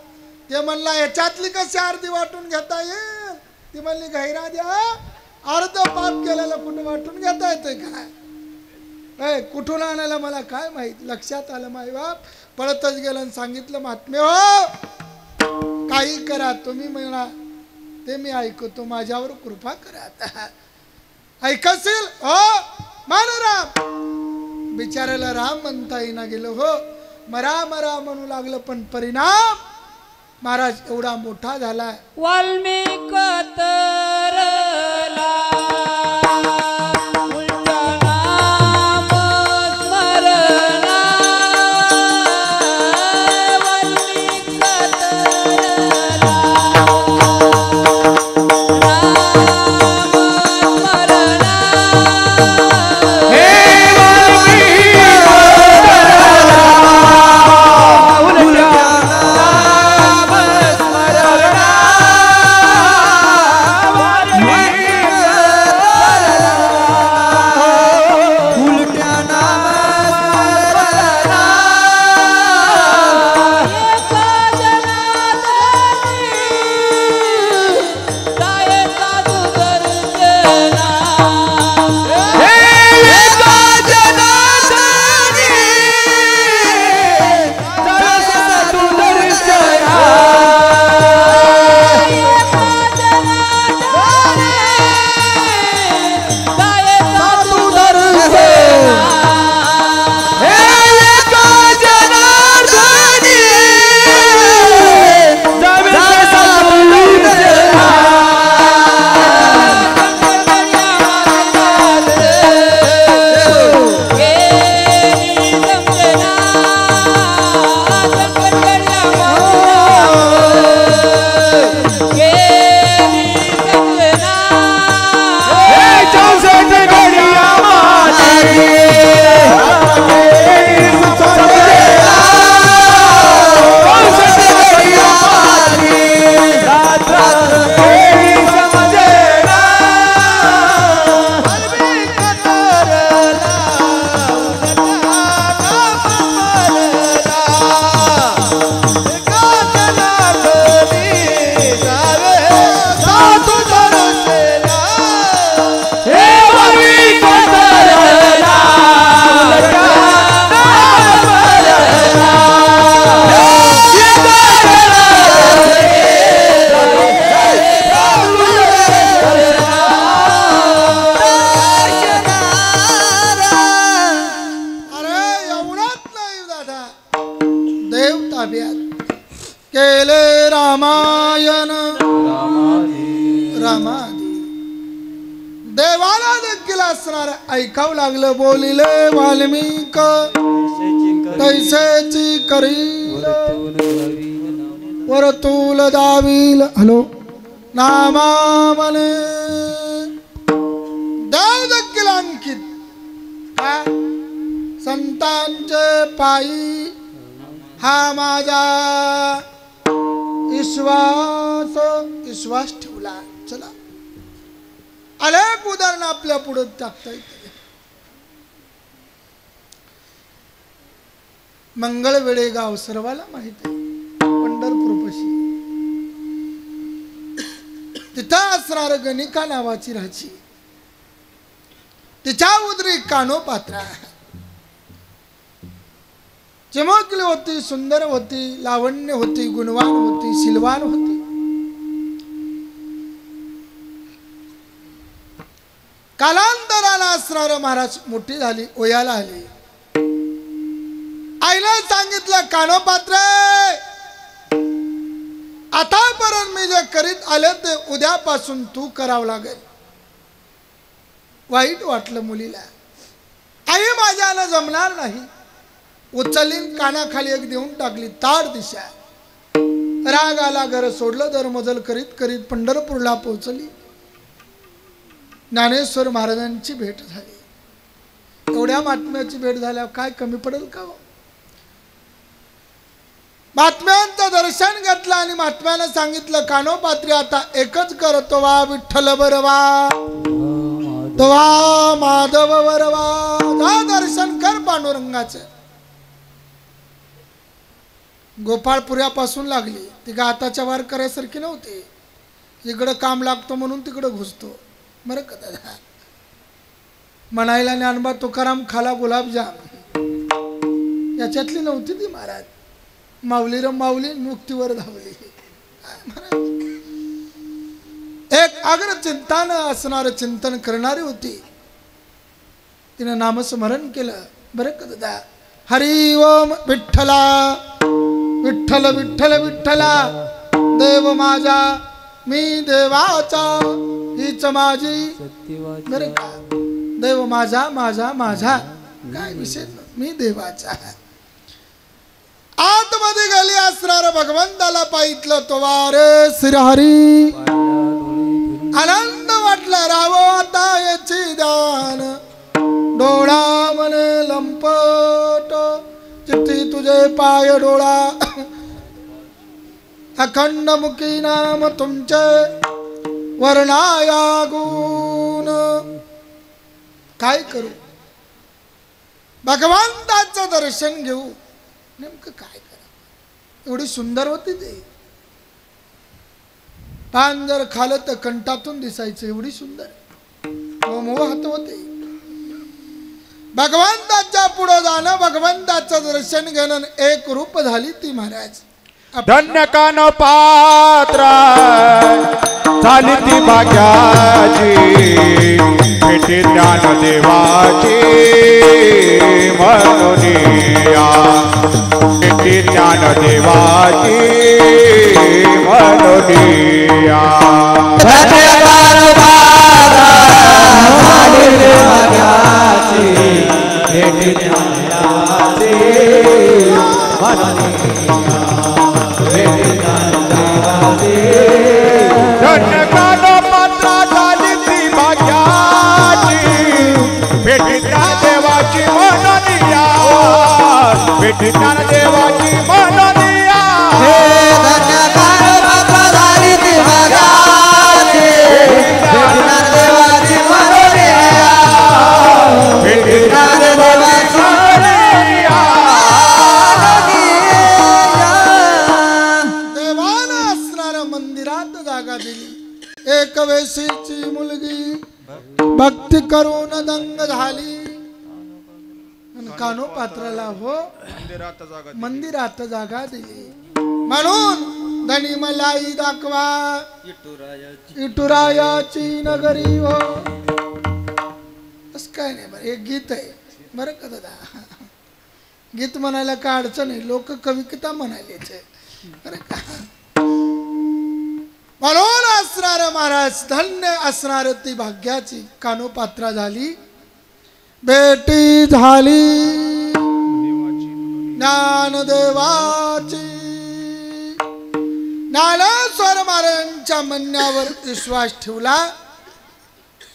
ते म्हणला ह्याच्यातली कशी अर्धी वाटून घेता येईल. ती म्हणली गैरा द्या, अर्ध पाप केलेला कुठं वाटून घेता येतंय काय. कुठून आणायला मला काय माहित. लक्षात आलं माय बाप. पळतच गेलं आणि सांगितलं महात्मे हो काही करा तुम्ही म्हणा ते मी ऐकतो, माझ्यावर कृपा करा. आता ऐकशील हो मान राम. बिचारायला राम म्हणता येईना गेलं हो. मरा मरा म्हणू लागलं, पण परिणाम महाराज एवढा मोठा झाला. वाल्मिक तरला देवाला देखील असणार ऐकावं लागलं. बोलिले वाल्मिक तैसेची करील वरतूल दावील. हॅलो नामा मने देव देखील अंकित संतांचे पायी हा माझा विश्वास ठेवला. चला अनेक उदाहरण आपल्या पुढे टाकता येते. मंगळवेढे गाव सर्वाला माहित आहे, पंढरपूरपाशी. तिथं असणार गणिका नावाची राहायची. तिच्या उदरी कानोपात्रा चमकली होती, सुंदर होती, लावण्य होती, गुणवान होती, शिलवान होती. कालांतराला असणार महाराज मोठी झाली, ओयाला आली. आईला सांगितलं कानोपात्रे आतापर्यंत मी जे करीत आले ते उद्यापासून तू करावं लागेल. वाईट वाटलं मुलीला. आई माझ्याला जमणार नाही. उचललीन कानाखाली एक देऊन टाकली तार दिशा. राग आला घर सोडलं दरमजल करीत करीत पंढरपूरला पोहोचली. ज्ञानेश्वर महाराजांची भेट झाली. एवढ्या महात्म्याची भेट झाल्यावर काय कमी पडेल का हो? महात्म्यांचं दर्शन घेतलं आणि महात्म्यानं सांगितलं कानोपात्री आता एकच करतो वा विठ्ठल बरवा तवा माधव बरवा. जा दर्शन कर पांडुरंगाचं. गोपाळपुऱ्यापासून लागली. ती का आताच्या वार करायसारखी नव्हती. इकडं काम लागतो म्हणून तिकडं घुसतो. बरं का दादा. म्हणायला ज्ञानबा तुकाराम खाला गुलाबजाम याच्यातली नव्हती ती महाराज. माऊली र माऊली मुक्तीवर धावली. एक अग्र चिंतानं असणारं चिंतन करणारी होती. तिनं नामस्मरण केलं. बरं का दादा. हरी ओम विठ्ठला विठ्ठल विठ्ठल विठ्ठला देव माझा मी देवाचा हीच माझी. बरं का. देव माझा माझा माझा काय विषय मी देवाचा. आतमध्ये गेली असणार भगवंताला पाहितलं तो वारे श्रीहरी. आनंद वाटला राहो आता याची दान. डोळा मने लंपट चित्ती तुझे पाय डोळा. अखंड मुखी नाम तुमचे वर्णाया गुण. काय करू भगवंताचं दर्शन घेऊ. नेमकं काय करा. एवढी सुंदर होती ती. पान जर खालं तर कंठातून दिसायचं. एवढी सुंदर मोहात होते. भगवंताच्या पुढे जाणं भगवंताचं दर्शन घेणं एक रूप झाली ती महाराज. धन्य कानोपात्रा झाली ती भाग्याची. भेटी ज्ञान देवाची म्हणून या. भेटी ज्ञान देवाची म्हणून या. धन्य कानोपात्रा झाली ती भाग्याची. भेटी ज्ञान देवाची म्हणून धन्य कानोपात्रा झाली ती भाग्याची. भेटी ज्ञान देवाची म्हणून या. भेटी ज्ञान देवाची म्हणून या. धन्य कानोपात्रा झाली ती भाग्याची. भेटी ज्ञान देवाची म्हणून या. भेटी ज्ञान देवाची म्हणून या. देवानं असणाऱ्या मंदिरात जागा दिली. एक वेशीची मुलगी भक्ती करून दंग झाली. कानोपात्राला हो मंदिरात जागा दिली. म्हणून धनी मलाई दाखवा इटुरायाची नगरी हो. असं काय नाही. बरं एक गीत आहे बरं का दादा. गीत म्हणायला काय अडचण नाही. लोक कविता म्हणायलेच आहे बरं का. म्हणून असणार महाराज धन्य असणार ती भाग्याची कानोपात्रा झाली. भेटी झाली ज्ञानदेवाची. ज्ञानेश्वर महाराजांच्या म्हणण्यावर विश्वास ठेवला.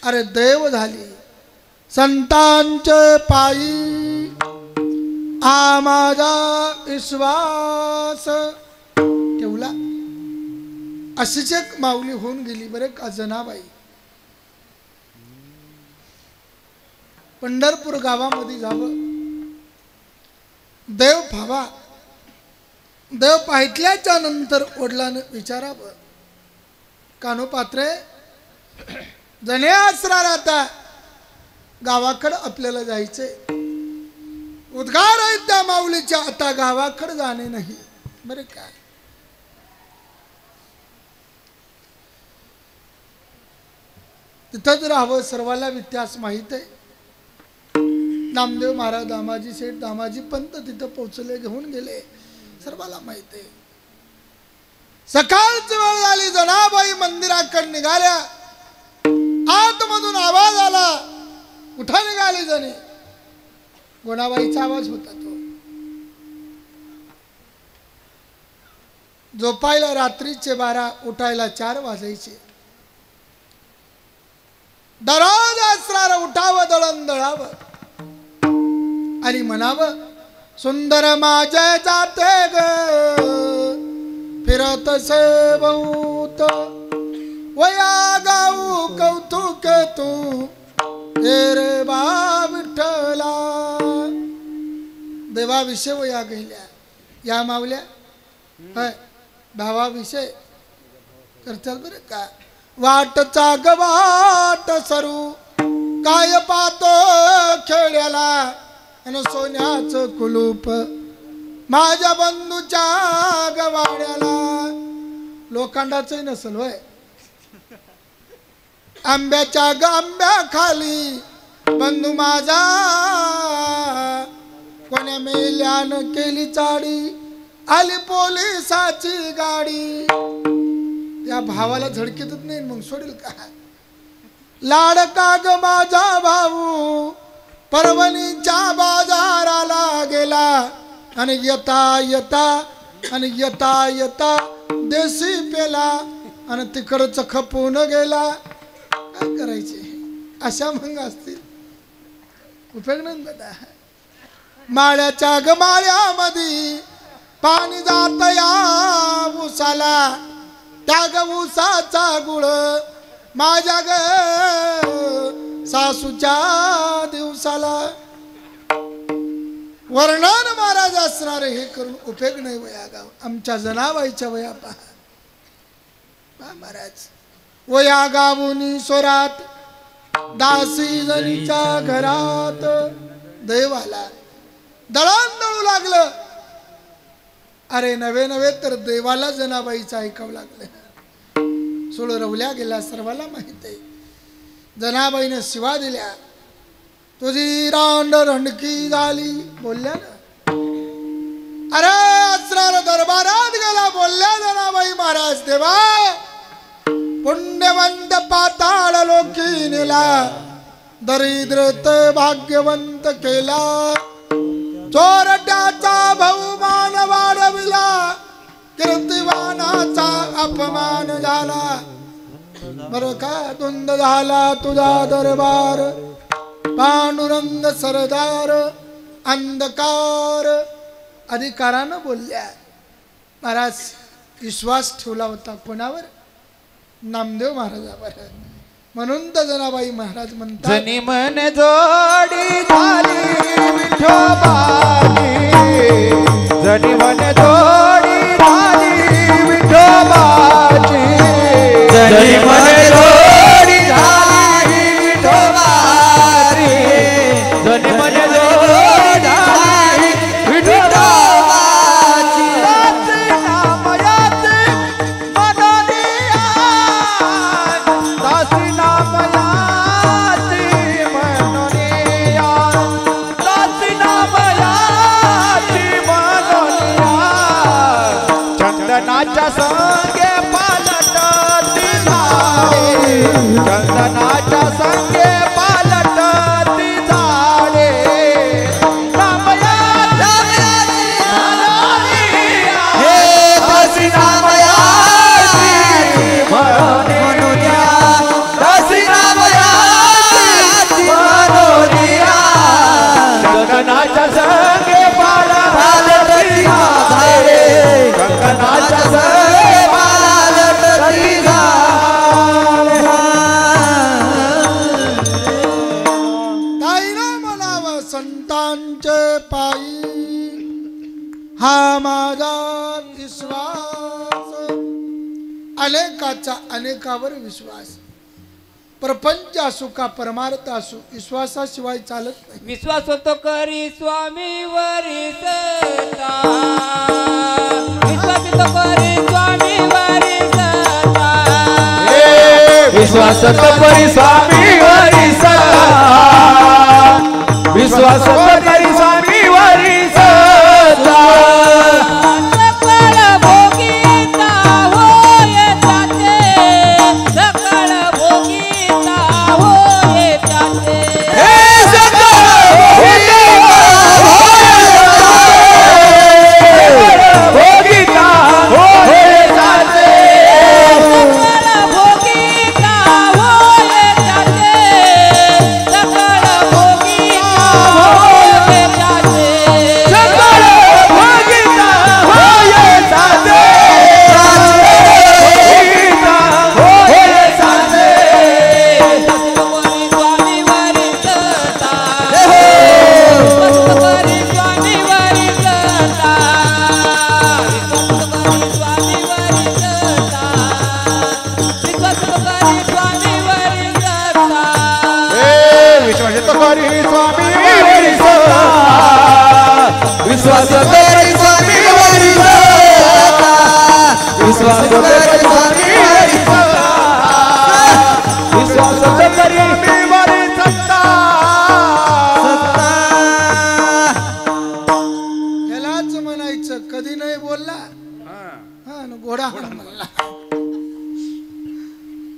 अरे देव झाली. संतांचे पायी आ माझा विश्वास ठेवला. अशीच एक माऊली होऊन गेली बरे का जनाबाई. पंढरपूर गावामध्ये जावं. देव पाहावा. देव पाहितल्याच्या नंतर वडिलांना विचारावं कानोपात्रे जणे असणार आता गावाकडं आपल्याला जायचंय. उद्गार आहे त्या माऊलीच्या आता गावाकडे जाणे नाही. बरे काय तिथंच राहावं. सर्वाला इतिहास माहित आहे. नामदेव महाराज, दामाजी शेठ, दामाजी पंत तिथं पोहोचले, घेऊन गेले. सर्वाला माहिती आहे. सकाळची वेळ झाली. जनाबाई मंदिराकडे निघाल्या. आतमधून आवाज आला, उठा निघाली जणी. गुणाबाईचा आवाज होता तो. झोपायला रात्रीचे 12, उठायला 4 वाजायचे. दररोज असणार उठावं, दळण दळावं आणि म्हणावं, सुंदर माझे जाते ग फिरत से बहुत, वया गाऊ कौतुक तू हे रे बा विठ्ठला. देवाविषयी वया गेल्या या मावल्या भावाविषय करतात बरं का. वाटचा गवाट सरू काय पातो खेळ्याला, आणि सोन्याचं कुलूप माझ्या बंधूच्या गवाड्याला. लोखंडाचंही नसल वय. आंब्याच्या आंब्या खाली बंधू माझा, कोण्या मेल्यानं केली चाडी, आली पोलिसाची गाडी. या भावाला झडकीतच नाही, मग सोडेल का. लाडका ग माझा भाऊ परभणीच्या बाजाराला गेला, आणि येता येता देशी पेला, आणि तिकडचं खपून गेला. काय करायचे अशा मग असतील, उपयोग नाही बेटा. माळ्याच्या ग माळ्यामध्ये पाणी जात या उसाला, त्या ग उसाचा गुळ माझ्या ग सासूच्या दिवसाला. वर्णन महाराज असणारे हे करून उपयोग नाही वया गाव. आमच्या जनाबाईच्या वया पहा महाराज. वया गावुनी स्वरात दासी जनीच्या घरात, देवाला दळण दळू लागलं. अरे नवे तर देवाला जनाबाईचं ऐकावं लागलं. सोळ रवल्या गेला, सर्वाला माहित आहे. जनाबाईने शिवा दिल्या, तुझी रांड रंडकी झाली, बोलल्या ना. अरे असरार दरबारात गेला, बोलल्या जनाबाई महाराज, देवा पुण्यवंत पाताळ लोकी नेला, दरिद्रत भाग्यवंत केला, चोरट्याचा बहुमान वाढविला, कीर्तिवानाचा अपमान झाला. बर का धुंद झाला तुझा दरबार, पांडुरंग सरदार अंधकार. अधिकारानं बोलल्या. महाराज विश्वास ठेवला होता कोणावर? नामदेव महाराजावर. म्हणून तर जनाबाई महाराज म्हणतात, जनी मन जोडी झाली विठोबाची, जनी मन जोडी झाली विठोबाची, जनी मन जोडी झाली विठोबाची, जनी मन जोडी झाली विठोबाची. नामयाचे मनोनिया, दासी नामयाची मनोनिया, दासी नामयाची मनोनिया. चंदनाच्या संगे पालटती झाडे, चंदनाच्या संगे पालटती झाडे. दासी नामयाची मनोनिया, दासी नामयाची मनोनिया. चंदनाच्या संगे पालटती झाडे, चंदनाच्या संगे पालटती झाडे. ताईला म्हणावं संतांचे पायी हा माझा विश्वास. अनेकाचा अनेकावर विश्वास. प्रपंच असो का परमार्थ असो, विश्वासाशिवाय चालत नाही. विश्वास होतो करी स्वामी वरी सता, विश्वास होतो करी स्वामी वरी सता, विश्वास परी स्वामी वरी सता, विश्वास करी स्वामी वरी सदा सकळ भोगीता होय त्याचे सकळ भोगीता होय त्याचे भोगिता होय जाते सकळ भोगीता होय त्याचे सकळ भोगीता होय त्याचे सकळ भोगिता होय जाते भोगिता होय जाते सत्वरी स्वामी वरी सता सत्वरी स्वामी वरी सता सत्वरी स्वामी वरी सता सत्वरी स्वामी वरी सता विश्वास करी स्वामी विश्वास करी स्वामी वरी सदा विश्वास करी स्वामी वरी सदा विश्वास करी वरी सत्ता यालाच म्हणायचं कधी नाही बोलला हा न घोडा म्हणला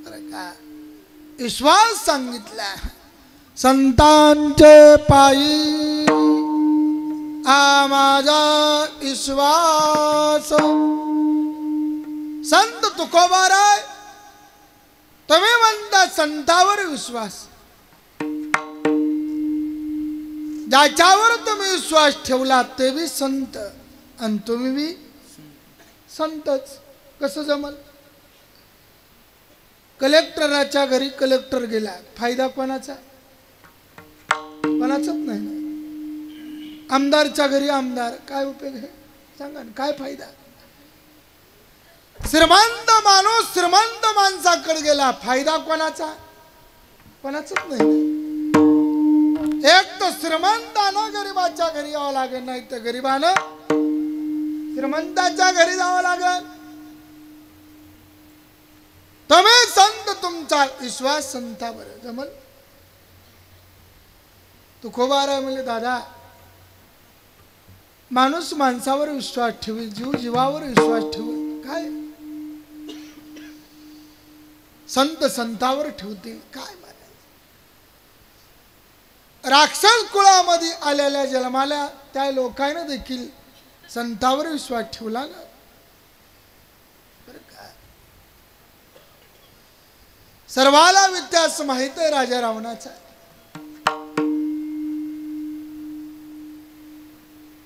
अरे का विश्वास सांगितला संतांचे पायी आ माझा विश्वास संत तुकोबाराय तुम्ही म्हणता संतावर विश्वास ज्याच्यावर तुम्ही विश्वास ठेवला ते बी संत आणि तुम्ही बी संतच कसं जमल कलेक्टराच्या घरी कलेक्टर गेला फायदा कोणाचा कोणाचाच नाही ना आमदारच्या घरी आमदार काय उपयोग आहे सांगा ना काय फायदा श्रीमंत माणूस श्रीमंत माणसाकडे गेला फायदा कोणाचा कोणाचाच नाही एक तर श्रीमंतानं गरीबाच्या घरी यावं लागेल नाही तर गरीबानं श्रीमंताच्या घरी जावं लागेल तुम्ही संत तुमचा विश्वास संतावर जमल तुकोबाराय म्हणले दादा माणूस माणसावर विश्वास ठेवील जीव जीवावर विश्वास ठेवील काय संत संतावर ठेवतील काय म्हणायचं राक्षस कुळामध्ये आलेल्या जन्माला त्या लोकांना देखील संतावर विश्वास ठेवला ना बरं का सर्वाला इतिहास माहित आहे राजा रावणाचा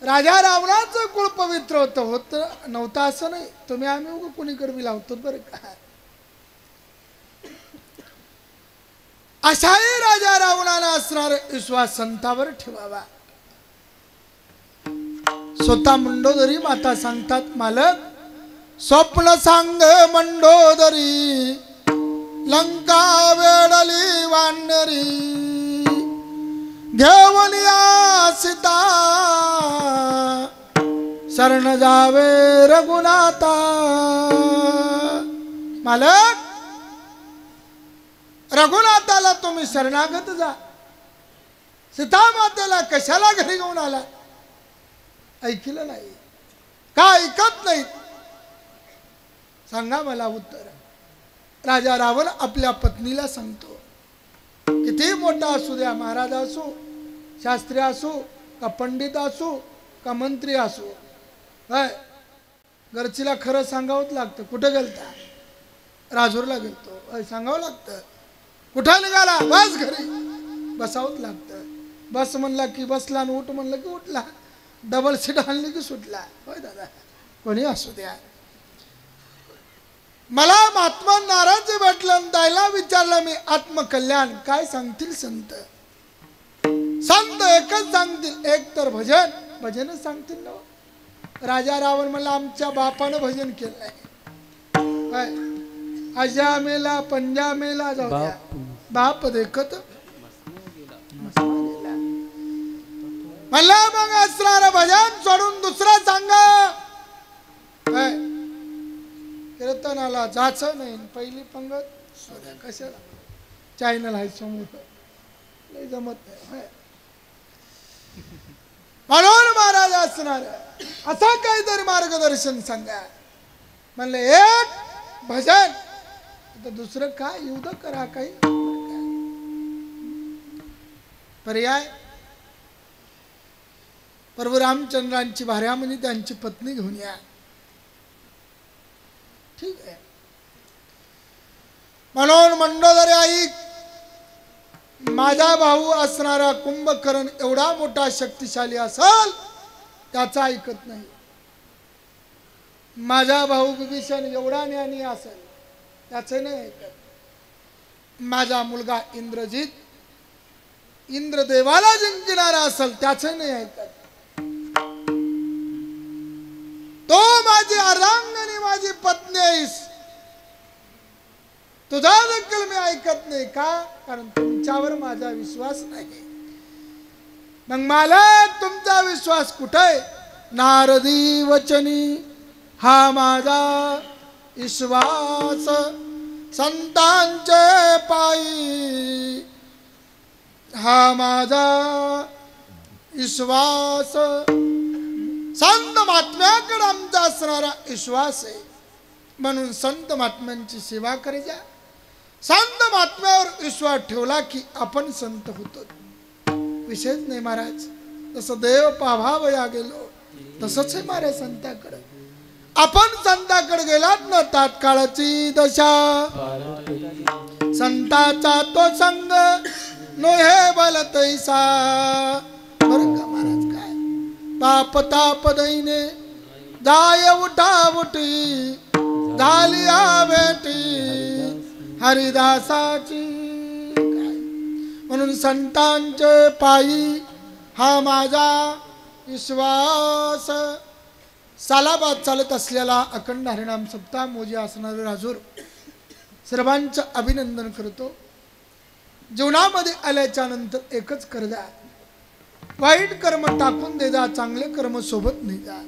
राजा रावणाचं कुळ पवित्र होत नव्हतं असं नाही तुम्ही आम्ही उगा कुणीकडे बी लावतो बरं का अशाही राजा रावणाला असणार विश्वास संतावर ठेवावा स्वतः मंडोदरी माता सांगतात मालक स्वप्न सांग मंडोदरी लंका वेडली वानरी घेऊन या सीता शरण जावे रघुनाथा मालक रघुनाथाला तुम्ही शरणागत जा सीता मातेला कशाला घरी घेऊन आला ऐकलं नाही का ऐकत नाही सांगा मला उत्तर राजा रावण आपल्या पत्नीला सांगतो किती मोठा असू द्या महाराज असो शास्त्री असो का पंडित असो का मंत्री असो काय घरचीला खरं सांगावंच लागतं कुठं गेलता राजूरला गेलतो सांगावं लागतं कुठं निघाला बस घरी बसावंच लागतं बस म्हणला की बसला आणि उठ म्हणलं की उठला डबल सीट आणली की सुटला होय दादा कोणी असू द्या मला महात्मा नाराज भेटलं त्याला विचारलं मी आत्मकल्याण काय सांगतील संत संत एकच सांगतील एक तर भजन भजनच सांगतील ना राजा रावण मला आमच्या बापानं भजन केलंय काय आजा मेला पंजा मेला जाऊ द्या बाप देखत मला मग असणार भजन सोडून दुसरा सांगा कीर्तनाला जायचं नाही पहिली पंगत कशाला चॅनल आहे समोर लय जमत नाही म्हणून महाराज असणार असं काहीतरी मार्गदर्शन सांगा. म्हणले एक भजन तर दुसरं काय युद्ध करा काही पर्याय. प्रभू रामचंद्रांची भार्यामणी त्यांची पत्नी घेऊन या. ठीक आहे. म्हणून मंडोदरी आई माझा भाऊ असणारा कुंभकर्ण एवढा मोठा शक्तिशाली असेल त्याचा ऐकत नाही. माझा भाऊ विभीषण एवढा ज्ञानी असेल त्याचे नाही ऐकत. माझा मुलगा इंद्रजित इंद्रदेवाला जिंकणारा असेल त्याचे नाही ऐकत. तो माझी अर्धांगिनी माझी पत्नी आहेस तुझा देखील मी ऐकत नाही. का? कारण तुमच्यावर माझा विश्वास नाही. मग मला तुमचा विश्वास कुठे? नारदी वचनी हा माझा विश्वास संतांचे पायी हा माझा विश्वास. संत महात्म्याकडे आमचा असणारा विश्वास आहे. म्हणून संत महात्म्यांची सेवा करायच्या. संत महात्म्यावर विश्वास ठेवला की आपण संत होतो. विशेष नाही महाराज. तसं देव पाभावया गेलो तसंच आहे महाराज संताकडे. आपण संताकडे गेलात ना तात्काळाची दशा संताचा तो संग नो हे बल तैसा. बरं का महाराज काय बाप ताप दैने जाय उठा उठी झाली भेटी हरिदासाची. म्हणून संतांचे पायी हा माझा विश्वास. सालाबाद चालत असलेला अखंड हरिनाम सप्ताह मोजी असणारे राजूर सर्वांचं अभिनंदन करतो. जीवनामध्ये आल्याच्या नंतर एकच कर जा. वाईट कर्म टाकून दे जा. चांगले कर्म सोबत नाही जा.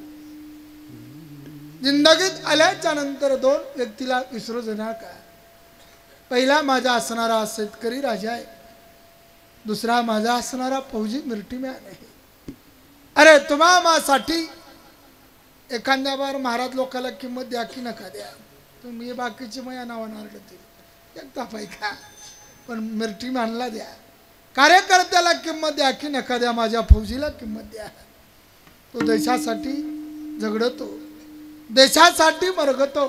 जिंदगीत आल्याच्या नंतर दोन व्यक्तीला विसरू देणार का? पहिला माझा असणारा शेतकरी राजा आहे. दुसरा माझा असणारा फौजी मिरटीमॅन आहे. अरे तुम्हा मासाठी एखाद्या बार महाराज लोकाला किंमत द्या की नका द्या. तुम्ही बाकीची मया नावानं आरडतील एकता पैका पण मिरटीमॅनला द्या. कार्यकर्त्याला किंमत द्या की नका द्या. माझ्या फौजीला किंमत द्या. तो देशासाठी झगडतो देशासाठी मरगतो.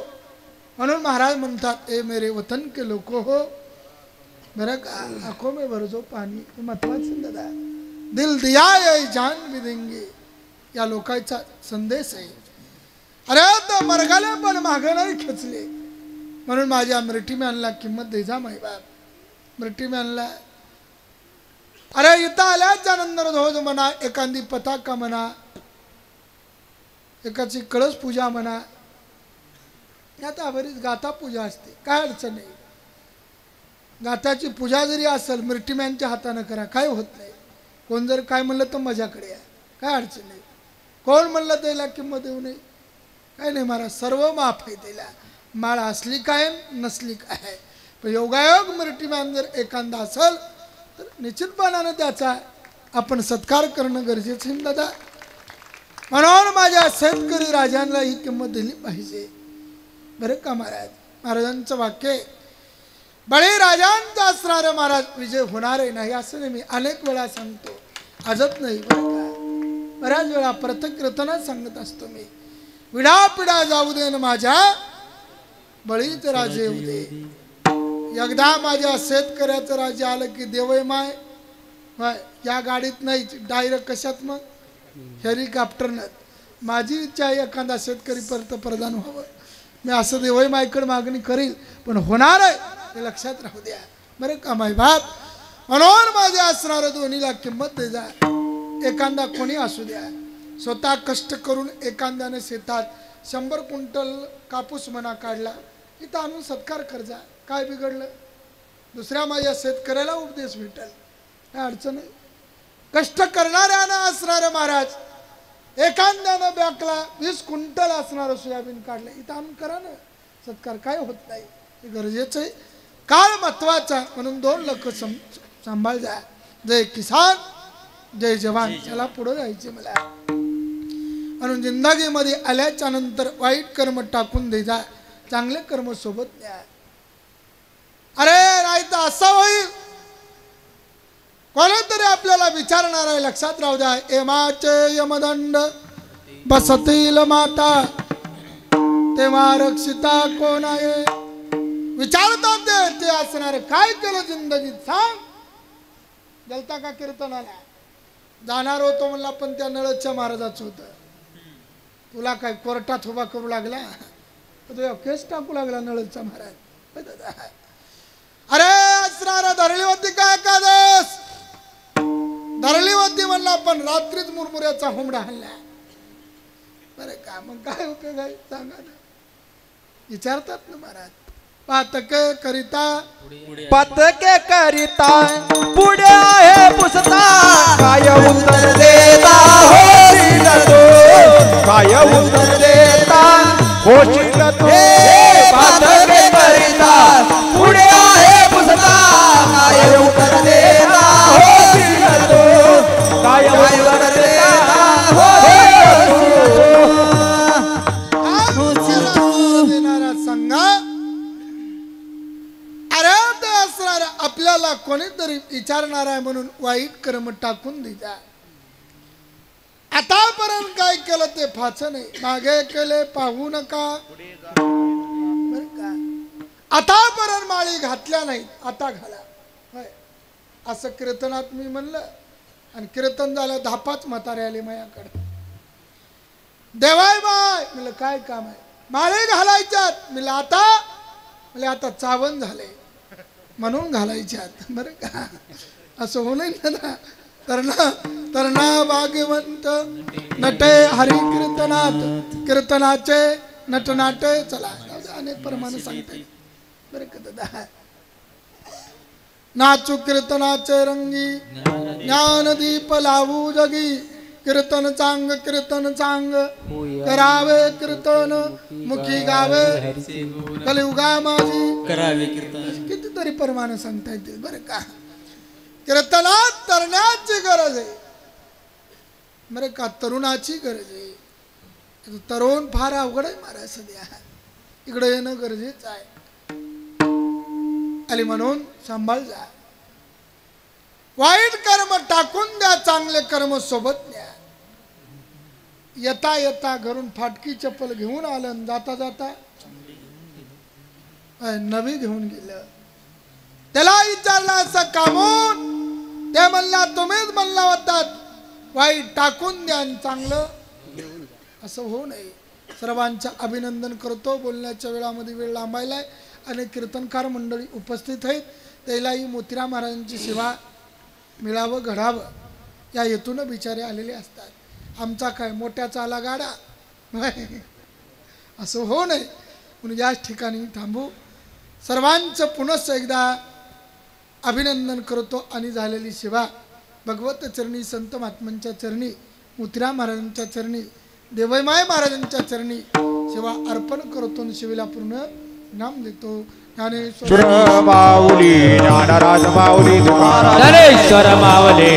म्हणून महाराज म्हणतात ए मेरे वतन के लोको हो मेरा आंखों में भरजो पाणी. महत्वाचं दादा दिल दिया ये जान भी देंगे या लोकांचा संदेश आहे. अरे तो मरगाला पण मागे नाही खेचले. म्हणून माझ्या मिरटीमॅनला किंमत दे जा माई बाप. मिरटीमॅनला अरे इथं आल्याच्या नंतर ध्वज म्हणा एखादी पताका म्हणा एकाची कळस पूजा म्हणा आता बरीच गाथा पूजा असते. काय अडचण नाही. गाथाची पूजा जरी असेल मिरटीमॅनच्या हातानं करा काय होत नाही. कोण जर काय म्हणलं तर माझ्याकडे या काय अडचण नाही. कोण म्हणलं त्याला किंमत देऊ नये काय नाही महाराज. सर्व माफ आहे त्याला. माळ असली काय नसली काय. पण योगायोग मिरटीमॅन जर एखादा असेल तर निश्चितपणानं त्याचा आपण सत्कार करणं गरजेचं आहे दादा. म्हणून माझ्या शेतकरी राजांना ही किंमत दिली पाहिजे. बरं का महाराज. महाराजांचं वाक्य बळीराजांचा असणारे महाराज विजय होणार नाही असं नाही. मी अनेक वेळा सांगतो आजच नाही बरं का. बऱ्याच वेळा प्रत्येक कीर्तनात सांगत असतो मी. विडापिडा जाऊ दे न माझ्या बळीत राजे येऊ दे. एकदा माझ्या शेतकऱ्याचं राज्य आलं की देवय माय या गाडीत नाही डायरेक्ट कशात मग हेलिकॉप्टरनं. माझी इच्छा आहे एखादा शेतकरी परत प्रधान व्हावं. मी असं देवय मायकडे मागणी करील पण होणार आहे हे लक्षात राहू द्या बरं का माय बाप. म्हणून माझे असणारं दोन्हीला किंमत दे जा. एखादा कोणी असू द्या स्वतः कष्ट करून एखाद्याने शेतात 100 क्विंटल कापूस म्हणा काढला इथं आणून सत्कार कर जा. काय बिघडलं? दुसऱ्या माझ्या शेतकऱ्याला उपदेश भेटेल काय अडचण नाही. कष्ट करणाऱ्यानं असणारं महाराज एखाद्यानं बॅकला 20 क्विंटल असणारं सोयाबीन काढलं इथं आणून करा ना सत्कार काय होत नाही. हे गरजेचं आहे. काळ महत्वाचा म्हणून 2 लक्ष सांभाळ जा. जय किसान जय जवान, चला पुढे जायचे मला. म्हणून जिंदगीमध्ये आल्याच्या नंतर वाईट कर्म टाकून द्यायचा, चांगले कर्म सोबत न्या. अरे नाही तर असं होईल, कोणीतरी आपल्याला विचारणार आहे, लक्षात राहू द्या. यमाचे यमदंड बसतील माता, तेव्हा रक्षिता कोण आहे. विचारतात ते असणार, काय केलं जिंदगीत सांग. गेलता का कीर्तनाला? जाणार होतो म्हणला, पण त्या नळच्या महाराजाचं होतं. तुला काय कोर्टात उभा करू लागला, तुझ्या केस टाकू लागला नळचा महाराज. अरे असणार धरली होती काय एकादस, धरली होती म्हणला, पण रात्रीच मुरमुऱ्याचा हुमडा हल्ला. बरं का, मग काय उपयोग आहे सांगा ना. विचारतात ना महाराज. पातके करिता पतके करिता पुढे आहे पुसता, काय उत्तर देता होशील तो, काय उत्तर देता होशील तो. पतके करिता पुढे आहे पुसता, काय उत्तर देता होशील तो, काय उत्तर देता होशील तो. देणारा सांगा. अरे ते असणार आपल्याला कोणीतरी विचारणार आहे म्हणून वाईट कर्म टाकून द्यायचा. आतापर्यंत काय केलं ते फाच नाही, मागे केले पाहू नका. बरं का, आतापर्यंत माळी घातल्या नाही, आता घाला. होय, असं कीर्तनात मी म्हणलं, आणि कीर्तन झालं, 10-5 म्हातारे आले माझ्याकडे. देवाय बाय म्हणलं काय काम आहे, माळी घालायच्यात. म्हणलं आता, म्हणले आता चावण झाले म्हणून घालायच्यात. बरं का, असं होणार ना. तरणा भाग्यवंत नटे हरी कीर्तनात, कीर्तनाचे नटनाटे. चला अनेक प्रमाणे सांगते. बरं का दादा, नाचू कीर्तनाचे रंगी, ज्ञानदीप लावू जगी. कीर्तन चांग करावे कीर्तन, मुखी गावे कलियुगा माझी करावे कीर्तन. कितीतरी प्रमाणे सांगता येतील. बरं का, कीर्तनात तरण्याची गरज आहे. बरं का, तरुणाची गरज आहे. तरुण फार अवघड आहे महाराज सध्या, इकडे येणं गरजेचं आहे. आली म्हणून सांभाळ जा. वाईट कर्म टाकून द्या, चांगले कर्म सोबत न्या. येता येता घरून फाटकी चप्पल घेऊन आलं, जाता जाता नवी घेऊन गेलं. त्याला विचारलं असं कामून, ते म्हणला तुम्हीच म्हणला होतात वाईट टाकून द्या आणि चांगलं. असं होऊ नये. सर्वांचं अभिनंदन करतो. बोलण्याच्या वेळामध्ये वेळ लांबायलाय. अनेक कीर्तनकार मंडळी उपस्थित आहेत. त्यालाही मोतीराम महाराजांची सेवा मिळावं, घडावं या हेतून बिचारे आलेले असतात. आमचा काय मोठ्याचा आला गाडा, असं हो नये म्हणून याच ठिकाणी थांबू. सर्वांचं पुनश्च एकदा अभिनंदन करतो. आणि झालेली सेवा भगवत चरणी, संत महात्मांच्या चरणी, मोतीराम महाराजांच्या चरणी, देवयमाय महाराजांच्या चरणी सेवा अर्पण करतो. सेवेला पूर्ण नाम देतो. ज्ञानेश्वर माऊली, ज्ञानराज माऊली, ज्ञानेश्वर माऊली.